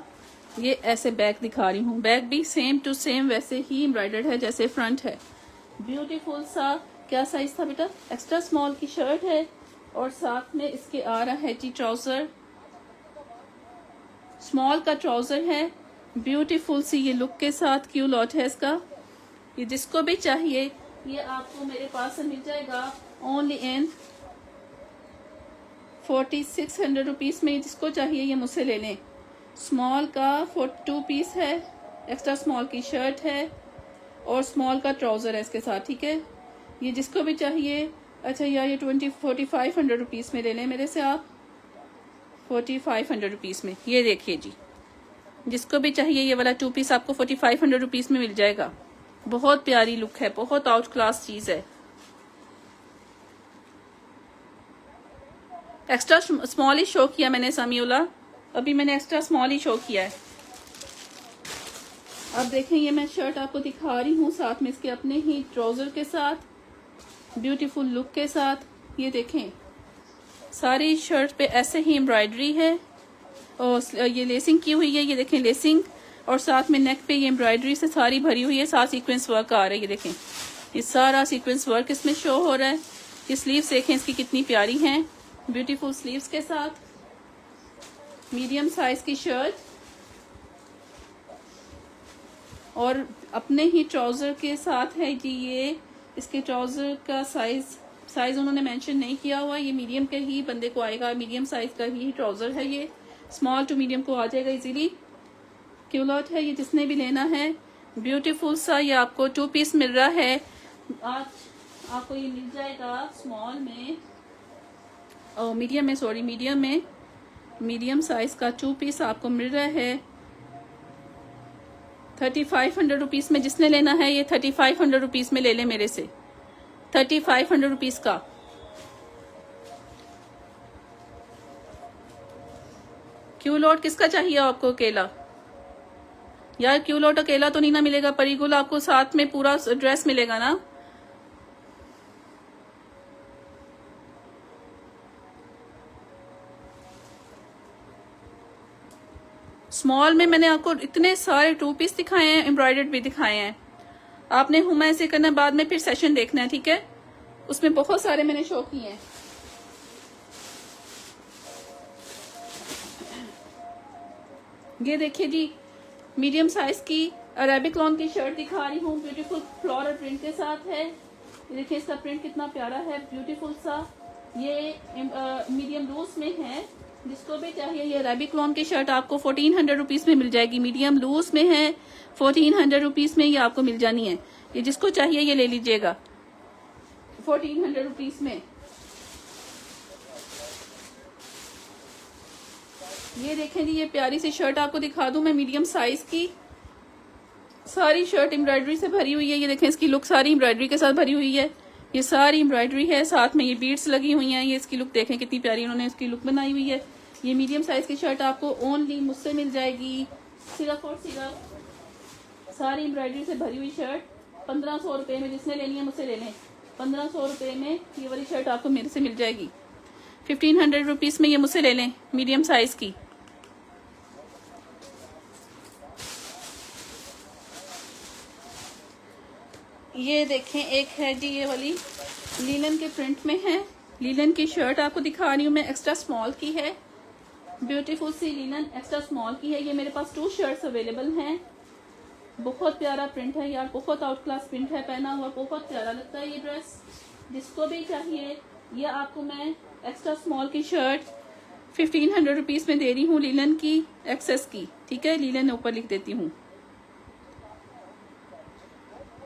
ये ऐसे बैक दिखा रही हूँ, बैक भी सेम टू सेम वैसे ही एम्ब्रॉयडर्ड है जैसे फ्रंट है। ब्यूटीफुल सा, क्या साइज था बेटा, एक्स्ट्रा स्मॉल की शर्ट है और साथ में इसके आ रहा है जी ट्राउजर, स्मॉल का ट्राउजर है, ब्यूटीफुल सी ये लुक के साथ क्यू लॉट है इसका। ये जिसको भी चाहिए ये आपको मेरे पास से मिल जाएगा ओनली इन 4600 रुपीज़ में। जिसको चाहिए ये मुझसे ले लें। स्मॉल का 42 पीस है, एक्स्ट्रा स्मॉल की शर्ट है और स्मॉल का ट्राउजर है इसके साथ, ठीक है। ये जिसको भी चाहिए, अच्छा यार ये 4500 रुपीज़ में ले लें मेरे से आप, 4500 रुपीज़ में। ये देखिए जी, जिसको भी चाहिए ये वाला 2 पीस आपको 4500 रुपीज़ में मिल जाएगा। बहुत प्यारी लुक है, बहुत आउट क्लास चीज़ है। एक्स्ट्रा स्मॉल ही शो किया मैंने समीउल्लाह, अभी मैंने एक्स्ट्रा स्मॉल ही शो किया है। अब देखें ये मैं शर्ट आपको दिखा रही हूँ साथ में इसके अपने ही ट्राउजर के साथ, ब्यूटीफुल लुक के साथ। ये देखें सारी शर्ट पे ऐसे ही एम्ब्रॉयडरी है और ये लेसिंग की हुई है, ये देखें लेसिंग, और साथ में नेक पे ये एम्ब्रॉयडरी से सारी भरी हुई है, साथ सीक्वेंस वर्क आ रहा है। ये देखें ये सारा सीक्वेंस वर्क इसमें शो हो रहा है। ये स्लीव्स देखें इसकी कितनी प्यारी हैं, ब्यूटीफुल स्लीव्स के साथ, मीडियम साइज की शर्ट और अपने ही ट्राउजर के साथ है जी। ये इसके ट्राउजर का साइज उन्होंने मेंशन नहीं किया हुआ, ये मीडियम के ही बंदे को आएगा, मीडियम साइज का ही ट्राउजर है ये, स्मॉल टू मीडियम को आ जाएगा इजीली। क्यूलॉट है ये, जिसने भी लेना है ब्यूटीफुल सा, ये आपको 2 पीस मिल रहा है। आज आपको ये मिल जाएगा स्मॉल में और मीडियम में, सॉरी मीडियम में मीडियम साइज का 2 पीस आपको मिल रहा है 3500 रुपीज़ में। जिसने लेना है ये 3500 रुपीज़ में ले ले मेरे से, 3500 रुपीज़ का। क्यू लॉट किसका चाहिए आपको अकेला? यार क्यू लॉट अकेला तो नहीं ना मिलेगा, परिगुल आपको साथ में पूरा ड्रेस मिलेगा ना। स्मॉल में मैंने आपको इतने सारे 2 पीस दिखाए हैं, एम्ब्रॉयडर्ड भी दिखाए हैं। आपने हुमा ऐसे करना, बाद में फिर सेशन देखना है, ठीक है? उसमें बहुत सारे मैंने शो किए हैं। ये देखिए जी, मीडियम साइज की अरेबिक लॉन की शर्ट दिखा रही हूँ, ब्यूटीफुल फ्लोरल प्रिंट के साथ है। ये देखिए इसका प्रिंट कितना प्यारा है, ब्यूटीफुल सा। ये मीडियम लूज में है, जिसको भी चाहिए ये अरेबिक लॉन की शर्ट आपको 1400 रुपीज़ में मिल जाएगी। मीडियम लूज में है, 1400 रुपीज़ में ये आपको मिल जानी है। ये जिसको चाहिए ये ले लीजिएगा 1400 रुपीज़ में। ये देखें जी, ये प्यारी सी शर्ट आपको दिखा दूं मैं, मीडियम साइज की। सारी शर्ट एम्ब्रॉयडरी से भरी हुई है। ये देखें इसकी लुक सारी एम्ब्रॉयडरी के साथ भरी हुई है। ये सारी एम्ब्रॉयडरी है, साथ में ये बीड्स लगी हुई हैं। ये इसकी लुक देखें कितनी प्यारी उन्होंने इसकी लुक बनाई हुई है। ये मीडियम साइज की शर्ट आपको ओनली मुझसे मिल जाएगी सिर्फ और सिर्फ, सारी एम्ब्रॉयडरी से भरी हुई शर्ट 1500 रुपये में। जिसने लेनी है मुझसे ले लें, 1500 रुपये में ये वाली शर्ट आपको मेरे से मिल जाएगी। 1500 रुपीज़ में ये मुझसे ले लें, मीडियम साइज की। ये देखें एक है जी, ये वाली लीलन के प्रिंट में है। लीलन की शर्ट आपको दिखा रही हूँ मैं, एक्स्ट्रा स्मॉल की है। ब्यूटीफुल सी लीलन एक्स्ट्रा स्मॉल की है। ये मेरे पास 2 शर्ट्स अवेलेबल हैं। बहुत प्यारा प्रिंट है यार, बहुत आउट क्लास प्रिंट है, पहना हुआ बहुत प्यारा लगता है ये ड्रेस। जिसको भी चाहिए ये आपको मैं एक्स्ट्रा स्मॉल की शर्ट 1500 रुपीज़ में दे रही हूँ, लीलन की एक्सेस की, ठीक है? लीलन ऊपर लिख देती हूँ,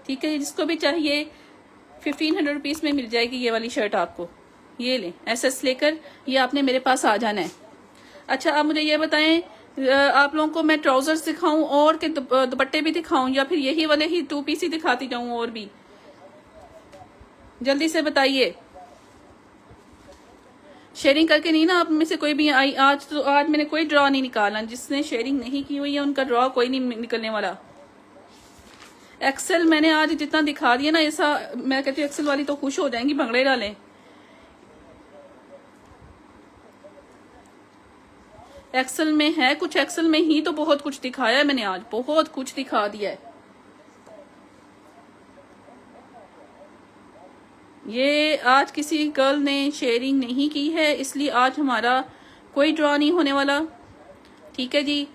ठीक है? जिसको भी चाहिए 1500 रुपीज़ में मिल जाएगी ये वाली शर्ट आपको। ये लें, एसएस लेकर ये आपने मेरे पास आ जाना है। अच्छा, आप मुझे ये बताएं, आप लोगों को मैं ट्राउजर्स दिखाऊं और के दुपट्टे भी दिखाऊं, या फिर यही वाले ही 2 पीस ही दिखाती जाऊं? और भी जल्दी से बताइए। शेयरिंग करके नहीं ना आप में से कोई भी आई। आज मैंने कोई ड्रॉ नहीं निकाला। जिसने शेयरिंग नहीं की हुई है उनका ड्रॉ कोई नहीं निकलने वाला। एक्सेल मैंने आज जितना दिखा दिया ना, ऐसा मैं कहती हूँ एक्सेल वाली तो खुश हो जाएंगी, भंगड़े डालें। एक्सेल में है कुछ, एक्सेल में ही तो बहुत कुछ दिखाया है मैंने आज, बहुत कुछ दिखा दिया है। ये आज किसी गर्ल ने शेयरिंग नहीं की है, इसलिए आज हमारा कोई ड्रॉ नहीं होने वाला, ठीक है जी?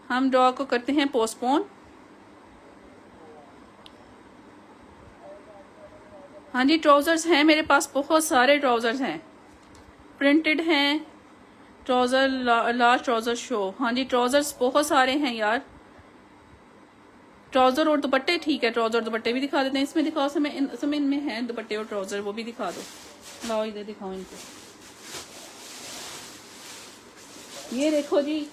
हम ड्रॉ को करते हैं पोस्टपोन। हाँ जी, ट्राउजर्स हैं मेरे पास, बहुत सारे ट्राउजर्स हैं, प्रिंटेड हैं ट्राउजर, लार्ज ट्राउजर शो। हाँ जी, ट्राउजर्स बहुत सारे हैं यार। ट्राउजर और दुपट्टे, ठीक है, ट्राउजर दुपट्टे भी दिखा देते हैं। इसमें दिखाओ, समय इनमें हैं दुपट्टे और ट्राउजर, वो भी दिखा दो। लाओ इधर दिखाओ इनको। ये देखो जी,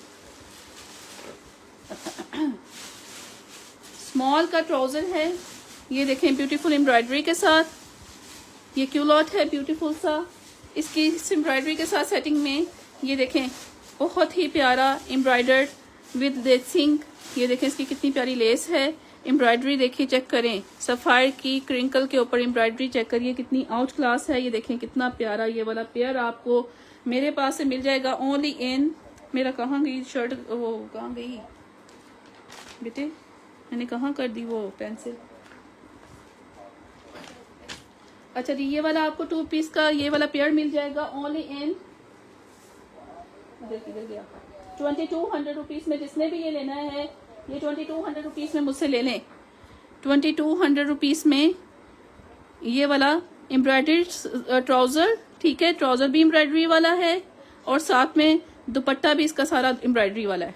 स्मॉल का ट्राउजर है। ये देखें ब्यूटीफुल एम्ब्रॉयडरी के साथ। ये क्यूलॉट है ब्यूटीफुल सा, इसकी एम्ब्रॉयडरी के साथ सेटिंग में। ये देखें बहुत ही प्यारा एम्ब्रॉयडर्ड विद देसिंग। ये देखें इसकी कितनी प्यारी लेस है। एम्ब्रॉयडरी देखिए, चेक करें, सफायर की क्रिंकल के ऊपर एम्ब्रॉयडरी चेक करिए, कितनी आउट क्लास है। ये देखें कितना प्यारा ये वाला पेयर आपको मेरे पास से मिल जाएगा ओनली इन, मेरा कहाँ गई शर्ट, वो कहाँ गई बेटे, मैंने कहाँ कर दी वो पेंसिल। अच्छा जी, ये वाला आपको 2 पीस का ये वाला पेयर मिल जाएगा ओनली इन, किधर गया, 2200 रुपीज़ में। जिसने भी ये लेना है ये 2200 रुपीज़ में मुझसे ले लें। 2200 रुपीज़ में ये वाला एम्ब्रॉयडरी ट्राउज़र, ठीक है? ट्राउज़र भी एम्ब्रॉयडरी वाला है और साथ में दुपट्टा भी इसका सारा एम्ब्रॉयडरी वाला है।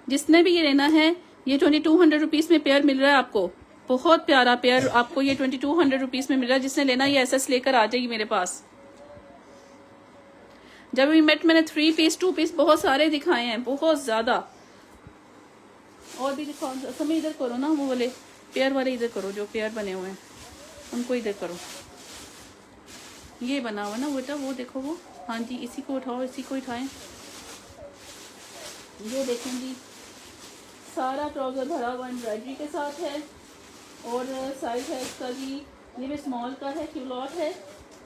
जिसने भी ये लेना है ये 2200 रुपीज़ में पेयर मिल रहा है आपको। बहुत प्यारा पेयर आपको ये 2200 रुपीज़ में मिल रहा है। जिसने लेना ये एसएस लेकर आ जाएगी मेरे पास। जब भी मैंने 3 पीस 2 पीस बहुत सारे दिखाए हैं, बहुत ज़्यादा। और भी दिखाओ, समय इधर करो ना, वो वाले पेयर वाले इधर करो, जो पेयर बने हुए हैं उनको इधर करो। ये बना हुआ ना बेटा, वो देखो वो, हाँ जी, इसी को उठाओ, इसी को उठाएं। ये देखें जी, सारा ट्राउज़र भरा हुआ एम्ब्रॉयडरी के साथ है। और साइज है इसका जी, ये भी स्मॉल का है, क्यूलॉट है,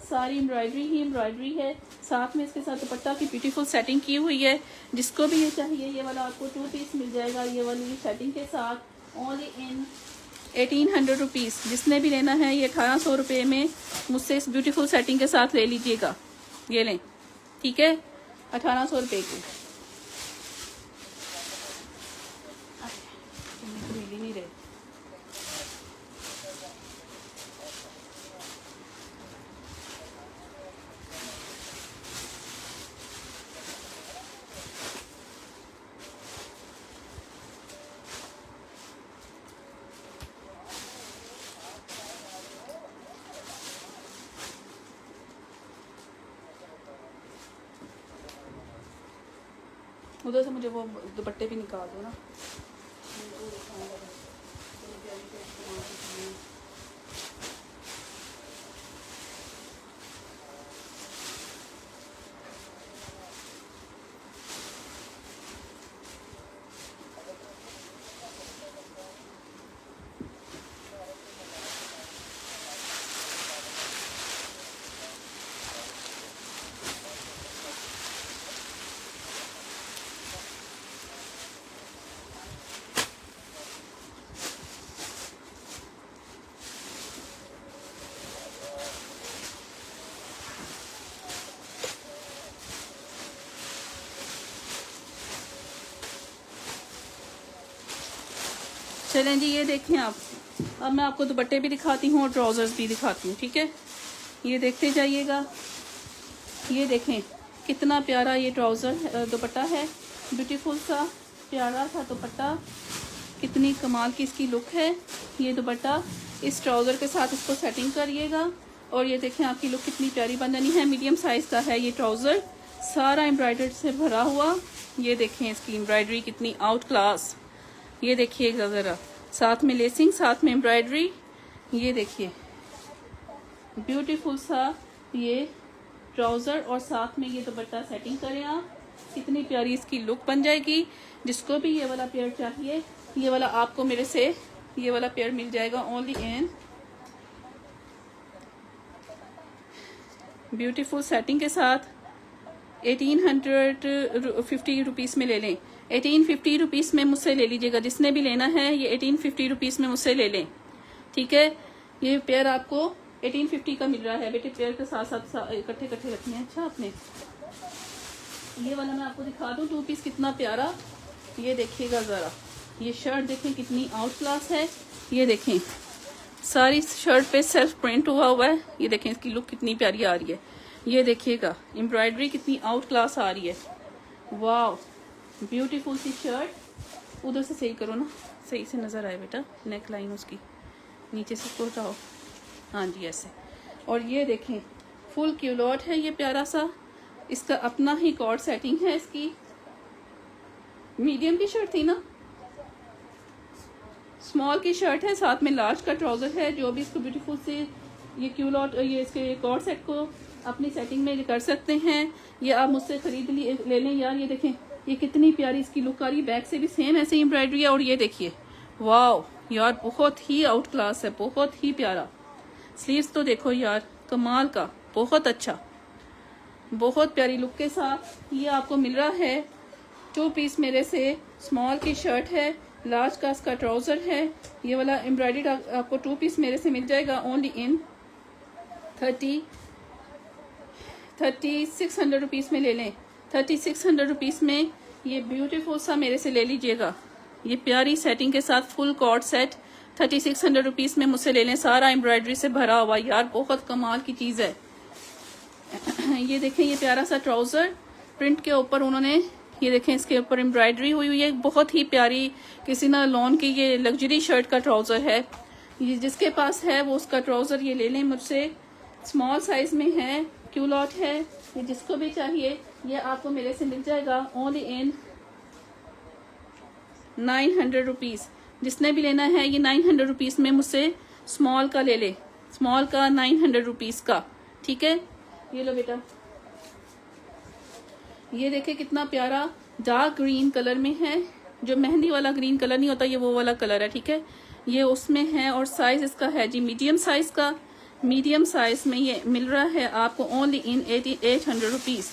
सारी एम्ब्रॉयडरी ही एम्ब्रॉयडरी है। साथ में इसके साथ दुपट्टा की ब्यूटीफुल सेटिंग की हुई है। जिसको भी ये चाहिए, ये वाला आपको 2 पीस मिल जाएगा ये वाली सेटिंग के साथ, ओनली इन 1800 रुपीज़। जिसने भी लेना है ये 1800 रुपये में मुझसे इस ब्यूटीफुल सेटिंग के साथ ले लीजिएगा। ये लें, ठीक है, 1800 रुपये की। मिल ही नहीं रहे। उधर से मुझे वो दुपट्टे भी निकाल दो ना। चलें जी, ये देखें आप। अब मैं आपको दुपट्टे भी दिखाती हूँ और ट्राउज़र्स भी दिखाती हूँ, ठीक है। ये देखते जाइएगा। ये देखें कितना प्यारा ये ट्राउज़र दुपट्टा है, ब्यूटीफुल सा प्यारा सा दुपट्टा, कितनी कमाल की इसकी लुक है। ये दुपट्टा इस ट्राउज़र के साथ इसको सेटिंग करिएगा और ये देखें आपकी लुक कितनी प्यारी बन जानी है। मीडियम साइज़ का है ये ट्राउज़र, सारा एम्ब्रॉयडर्ड से भरा हुआ। ये देखें इसकी एम्ब्रॉयडरी कितनी आउट क्लास। ये देखिएगा ज़रा, साथ में लेसिंग, साथ में एम्ब्रॉयडरी। ये देखिए ब्यूटीफुल सा ये ट्राउज़र और साथ में ये दुपट्टा सेटिंग करें आप, कितनी प्यारी इसकी लुक बन जाएगी। जिसको भी ये वाला पेयर चाहिए, ये वाला आपको मेरे से ये वाला पेयर मिल जाएगा ओनली इन ब्यूटीफुल सेटिंग के साथ 1850 रुपीज़ में ले लें। 1850 रुपीज़ में मुझसे ले लीजिएगा। जिसने भी लेना है ये 1850 रुपीज़ में मुझसे ले लें, ठीक है। ये पेयर आपको 1850 का मिल रहा है। बेटे पेयर के साथ साथ इकट्ठे इकट्ठे रखने हैं। अच्छा, आपने ये वाला मैं आपको दिखा दूँ 2 पीस कितना प्यारा। ये देखिएगा ज़रा, ये शर्ट देखें कितनी आउट क्लास है। ये देखें सारी शर्ट पे सेल्फ प्रिंट हुआ है। ये देखें इसकी लुक कितनी प्यारी आ रही है। ये देखिएगा एम्ब्रॉयडरी कितनी आउट क्लास आ रही है। वाह, ब्यूटीफुल सी शर्ट। उधर से सही करो ना, सही से नज़र आए बेटा, नेक लाइन उसकी नीचे से इसको उठाओ, हाँ जी ऐसे। और ये देखें फुल क्यूलॉट है ये प्यारा सा, इसका अपना ही कॉर्ड सेटिंग है। इसकी मीडियम की शर्ट थी ना, स्मॉल की शर्ट है, साथ में लार्ज का ट्राउज़र है। जो भी इसको ब्यूटीफुल से ये क्यूलॉट ये इसके कॉर्ड सेट को अपनी सेटिंग में कर सकते हैं। ये आप मुझसे खरीद ले लें यार। ये देखें ये कितनी प्यारी इसकी लुक आ रही है। बैक से भी सेम ऐसे ही एम्ब्रॉयडरी है। और ये देखिए वाह यार, बहुत ही आउट क्लास है, बहुत ही प्यारा। स्लीव्स तो देखो यार कमाल का, बहुत अच्छा, बहुत प्यारी लुक के साथ ये आपको मिल रहा है। 2 पीस मेरे से स्मॉल की शर्ट है, लार्ज का इसका ट्राउज़र है। ये वाला एम्ब्रॉयडरी आपको 2 पीस मेरे से मिल जाएगा ओनली इन 3600 रुपीज़ में ले लें। 3600 रुपीज़ में ये ब्यूटीफुल सा मेरे से ले लीजिएगा। ये प्यारी सेटिंग के साथ फुल कॉर्ड सेट 3600 रुपीज़ में मुझसे ले लें। सारा एम्ब्रॉयडरी से भरा हुआ यार, बहुत कमाल की चीज़ है। ये देखें ये प्यारा सा ट्राउज़र प्रिंट के ऊपर उन्होंने, ये देखें इसके ऊपर एम्ब्रॉयडरी हुई हुई है। बहुत ही प्यारी किसी ना लॉन की ये लग्जरी शर्ट का ट्राउज़र है। ये जिसके पास है वो उसका ट्राउज़र ये ले लें मुझसे। स्मॉल साइज़ में है, क्यूलॉट है, ये जिसको भी चाहिए ये आपको मेरे से मिल जाएगा ओनली इन 900 रुपीज़। जिसने भी लेना है ये 900 रुपीज़ में मुझसे स्मॉल का ले ले, स्मॉल का 900 रुपीज़ का, ठीक है। ये लो बेटा, ये देखे कितना प्यारा डार्क ग्रीन कलर में है, जो मेहंदी वाला ग्रीन कलर नहीं होता, ये वो वाला कलर है, ठीक है। ये उसमें है और साइज इसका है जी मीडियम साइज का। मीडियम साइज में ये मिल रहा है आपको ओनली इन 800 रुपीज़,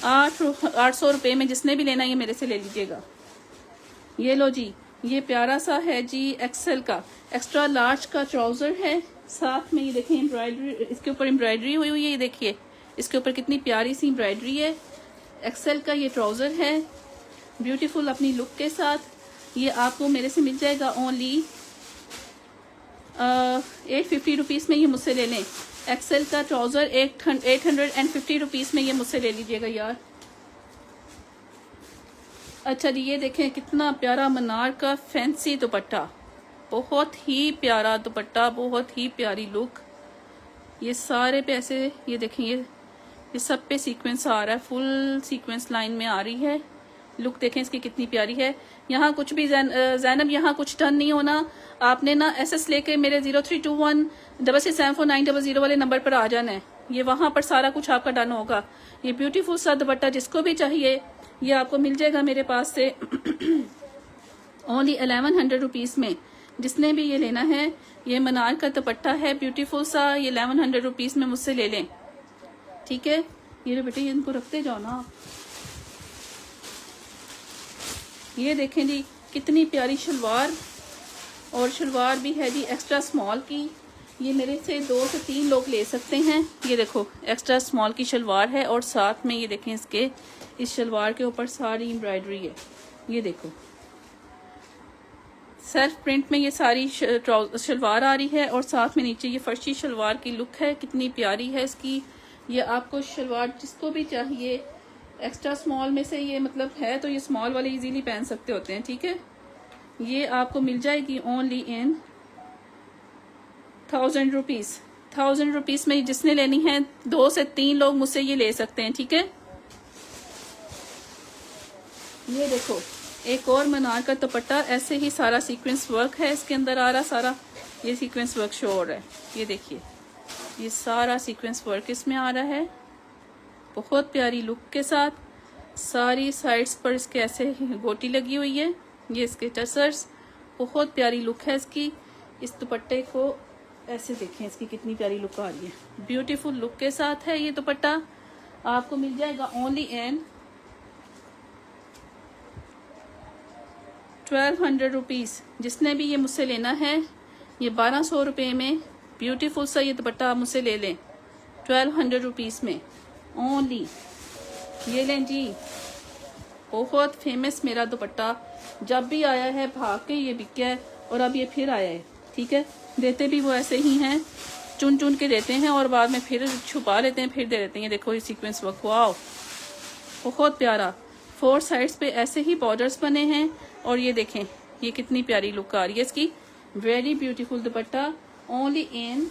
800 रुपये में। जिसने भी लेना ये मेरे से ले लीजिएगा। ये लो जी, ये प्यारा सा है जी एक्सेल का, एक्स्ट्रा लार्ज का ट्राउज़र है। साथ में ये देखिए एम्ब्रॉयडरी, इसके ऊपर एम्ब्रॉयडरी हुई हुई है, ये देखिए इसके ऊपर कितनी प्यारी सी एम्ब्रॉयडरी है। एक्सेल का ये ट्राउज़र है, ब्यूटीफुल अपनी लुक के साथ। ये आपको मेरे से मिल जाएगा ओनली 850 रुपीज़ में। ये मुझसे ले लें। एक्सेल का ट्राउज़र 850 रुपीज़ में ये मुझसे ले लीजिएगा यार। अच्छा जी, ये देखें कितना प्यारा मनार का फैंसी दुपट्टा, बहुत ही प्यारा दुपट्टा, बहुत ही प्यारी लुक। ये सारे पे ऐसे, ये देखें ये सब पे सीक्वेंस आ रहा है, फुल सीक्वेंस लाइन में आ रही है। लुक देखें इसकी कितनी प्यारी है। यहाँ कुछ भी जैनब, यहाँ कुछ डन नहीं होना, आपने ना एसएस लेके मेरे 0321667490 वाले नंबर पर आ जाना है। ये वहाँ पर सारा कुछ आपका डन होगा। ये ब्यूटीफुल सा दुपट्टा जिसको भी चाहिए ये आपको मिल जाएगा मेरे पास से ओनली 1100 रुपीज़ में। जिसने भी ये लेना है, ये मनार का दुपट्टा है ब्यूटीफुल सा, ये 1100 रुपीज़ में मुझसे ले लें, ठीक है। ये बेटे इनको रखते जाओ ना आप। ये देखें जी कितनी प्यारी शलवार, और शलवार भी है जी एक्स्ट्रा स्मॉल की। ये मेरे से 2 से 3 लोग ले सकते हैं। ये देखो एक्स्ट्रा स्मॉल की शलवार है, और साथ में ये देखें इसके इस शलवार के ऊपर सारी एम्ब्रॉयडरी है। ये देखो सेल्फ प्रिंट में ये सारी शलवार आ रही है, और साथ में नीचे ये फर्शी शलवार की लुक है, कितनी प्यारी है इसकी। ये आपको शलवार जिसको भी चाहिए एक्स्ट्रा स्मॉल में से, ये मतलब है तो ये स्मॉल वाले इजीली पहन सकते होते हैं, ठीक है। ये आपको मिल जाएगी ओनली इन 1000 रुपीज़। 1000 रुपीज़ में जिसने लेनी है 2 से 3 लोग मुझसे ये ले सकते हैं, ठीक है। ये देखो एक और मनार का दुपट्टा, ऐसे ही सारा सीक्वेंस वर्क है इसके अंदर आ रहा, सारा ये सीक्वेंस वर्क शो हो रहा है। ये देखिए ये सारा सीक्वेंस वर्क इसमें आ रहा है, बहुत प्यारी लुक के साथ। सारी साइड्स पर इसके ऐसे गोटी लगी हुई है, ये इसके टसर्स, बहुत प्यारी लुक है इसकी। इस दुपट्टे को ऐसे देखें, इसकी कितनी प्यारी लुक आ रही है, ब्यूटीफुल लुक के साथ है। ये दुपट्टा आपको मिल जाएगा ओनली इन 1200 रुपीज़। जिसने भी ये मुझसे लेना है ये 1200 रुपये में ब्यूटीफुल सा ये दुपट्टा आप मुझसे ले लें 1200 रुपीज़ में ओनली। ये लें जी, बहुत फेमस मेरा दुपट्टा, जब भी आया है भाग के ये बिक गया है, और अब ये फिर आया है, ठीक है। देते भी वो ऐसे ही हैं, चुन चुन के देते हैं और बाद में फिर छुपा लेते हैं, फिर दे देते हैं। ये देखो ये सीक्वेंस वर्क, वाओ बहुत प्यारा। 4 साइड्स पे ऐसे ही बॉर्डर्स बने हैं, और ये देखें ये कितनी प्यारी लुक आ रही है इसकी। Very beautiful dupatta only in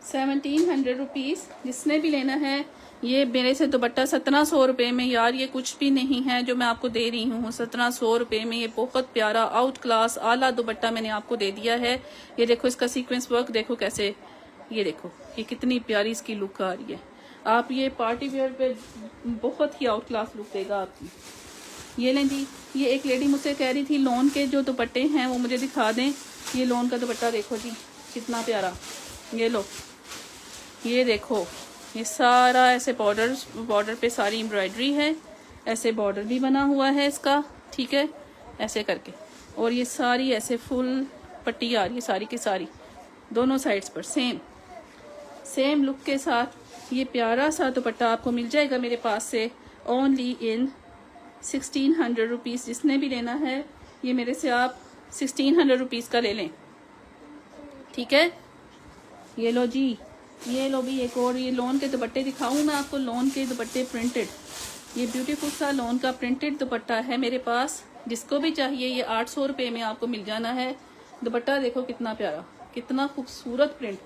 1700 rupees. जिसने भी लेना है ये मेरे से दुपट्टा 1700 रुपये में, यार ये कुछ भी नहीं है जो मैं आपको दे रही हूँ। 1700 रुपये में ये बहुत प्यारा आउट क्लास आला दुपट्टा मैंने आपको दे दिया है। ये देखो इसका सीक्वेंस वर्क देखो कैसे, ये देखो ये कितनी प्यारी इसकी लुक आ रही है। आप ये पार्टी वेयर पे बहुत ही आउट क्लास लुक देगा आपकी। ये लें जी, ये एक लेडी मुझसे कह रही थी लॉन के जो दुपट्टे हैं वो मुझे दिखा दें। ये लॉन का दुपट्टा देखो जी कितना प्यारा, ये लो, ये देखो ये सारा ऐसे बॉर्डर पे सारी एम्ब्रॉयडरी है, ऐसे बॉर्डर भी बना हुआ है इसका, ठीक है, ऐसे करके। और ये सारी ऐसे फुल पट्टी आ रही है सारी की सारी, दोनों साइड्स पर सेम लुक के साथ ये प्यारा सा दुपट्टा आपको मिल जाएगा मेरे पास से ओनली इन 1600 रुपीज़। जिसने भी लेना है ये मेरे से आप 1600 रुपीज़ का ले लें, ठीक है। ये लो जी, ये लो भी एक और ये लॉन के दुपट्टे दिखाऊं मैं आपको। लॉन के दुपट्टे प्रिंटेड, ये ब्यूटीफुल सा लॉन का प्रिंटेड दुपट्टा है मेरे पास। जिसको भी चाहिए ये 800 रुपये में आपको मिल जाना है। दुपट्टा देखो कितना प्यारा, कितना खूबसूरत प्रिंट,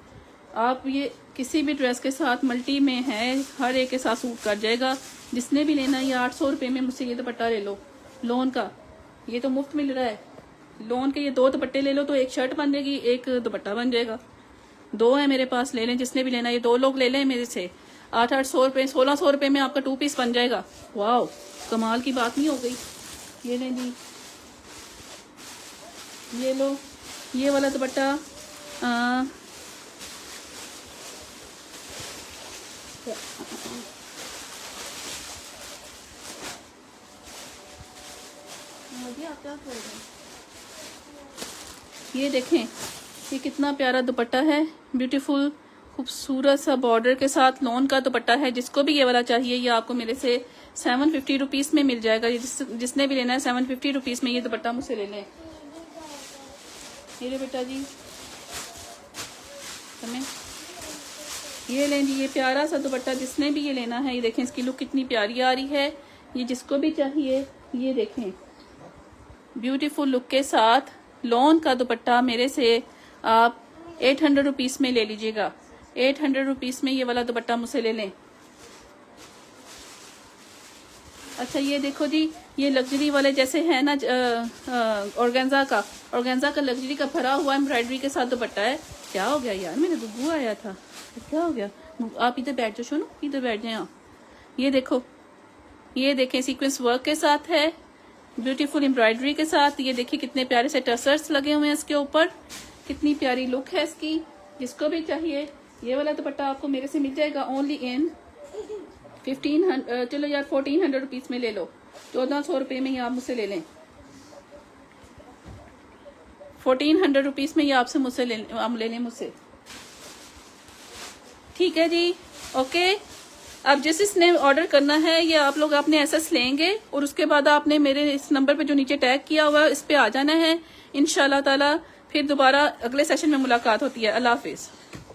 आप ये किसी भी ड्रेस के साथ मल्टी में है, हर एक के साथ सूट कर जाएगा। जिसने भी लेना ये 800 रुपये में मुझसे ये दुपट्टा ले लो लोन का, ये तो मुफ्त मिल रहा है। लोन के ये 2 दुपट्टे ले लो तो एक शर्ट बन जाएगी, एक दुपट्टा बन जाएगा। 2 है मेरे पास, ले लें जिसने भी लेना। ये 2 लोग ले लें मेरे से, 800 रुपये 1600 रुपये में आपका 2 पीस बन जाएगा। वाह, कमाल की बात नहीं हो गई। ये लें जी, ये लो, ये वाला दुपट्टा आप क्या कर रहे हैं? ये देखें, ये कितना प्यारा दुपट्टा है, ब्यूटीफुल खूबसूरत सा बॉर्डर के साथ लोन का दुपट्टा है। जिसको भी ये वाला चाहिए ये आपको मेरे से 750 रुपीज़ में मिल जाएगा। जिसने भी लेना है 750 रुपीज़ में ये दुपट्टा मुझसे ले लें। ये ले बेटा जी, हमें ये लें जी, ये प्यारा सा दुपट्टा जिसने भी ये लेना है। ये देखें इसकी लुक कितनी प्यारी आ रही है। ये जिसको भी चाहिए ये देखें, ब्यूटीफुल लुक के साथ लॉन का दुपट्टा मेरे से आप 800 रुपीज़ में ले लीजिएगा। 800 रुपीज़ में ये वाला दुपट्टा मुझसे ले लें। अच्छा ये देखो जी, ये लग्जरी वाले जैसे है ना, ऑर्गेन्जा का लग्जरी का भरा हुआ एम्ब्रॉयडरी के साथ दुपट्टा है। क्या हो गया यार, मेरे गुग्गू आया था, क्या हो गया? आप इधर बैठ जाओ, सुनो इधर बैठ जाए। ये देखो, ये देखें सीक्वेंस वर्क के साथ है, ब्यूटीफुल एम्ब्रॉयडरी के साथ। ये देखिए कितने प्यारे से टसर्स लगे हुए हैं इसके ऊपर, कितनी प्यारी लुक है इसकी। जिसको भी चाहिए ये वाला दुपट्टा आपको मेरे से मिल जाएगा ओनली इन 1500, चलो यार 1400 रुपीज़ में ले लो। 1400 रुपये में ही आप मुझसे ले लें। 1400 रुपीज़ में ये आपसे मुझसे आप ले लें मुझसे, ठीक है जी। ओके, अब जिसने ऑर्डर करना है ये आप लोग अपने एसेस लेंगे और उसके बाद आपने मेरे इस नंबर पे जो नीचे टैग किया हुआ है इस पे आ जाना है। इंशाल्लाह ताला फिर दोबारा अगले सेशन में मुलाकात होती है। अल्लाह हाफिज़।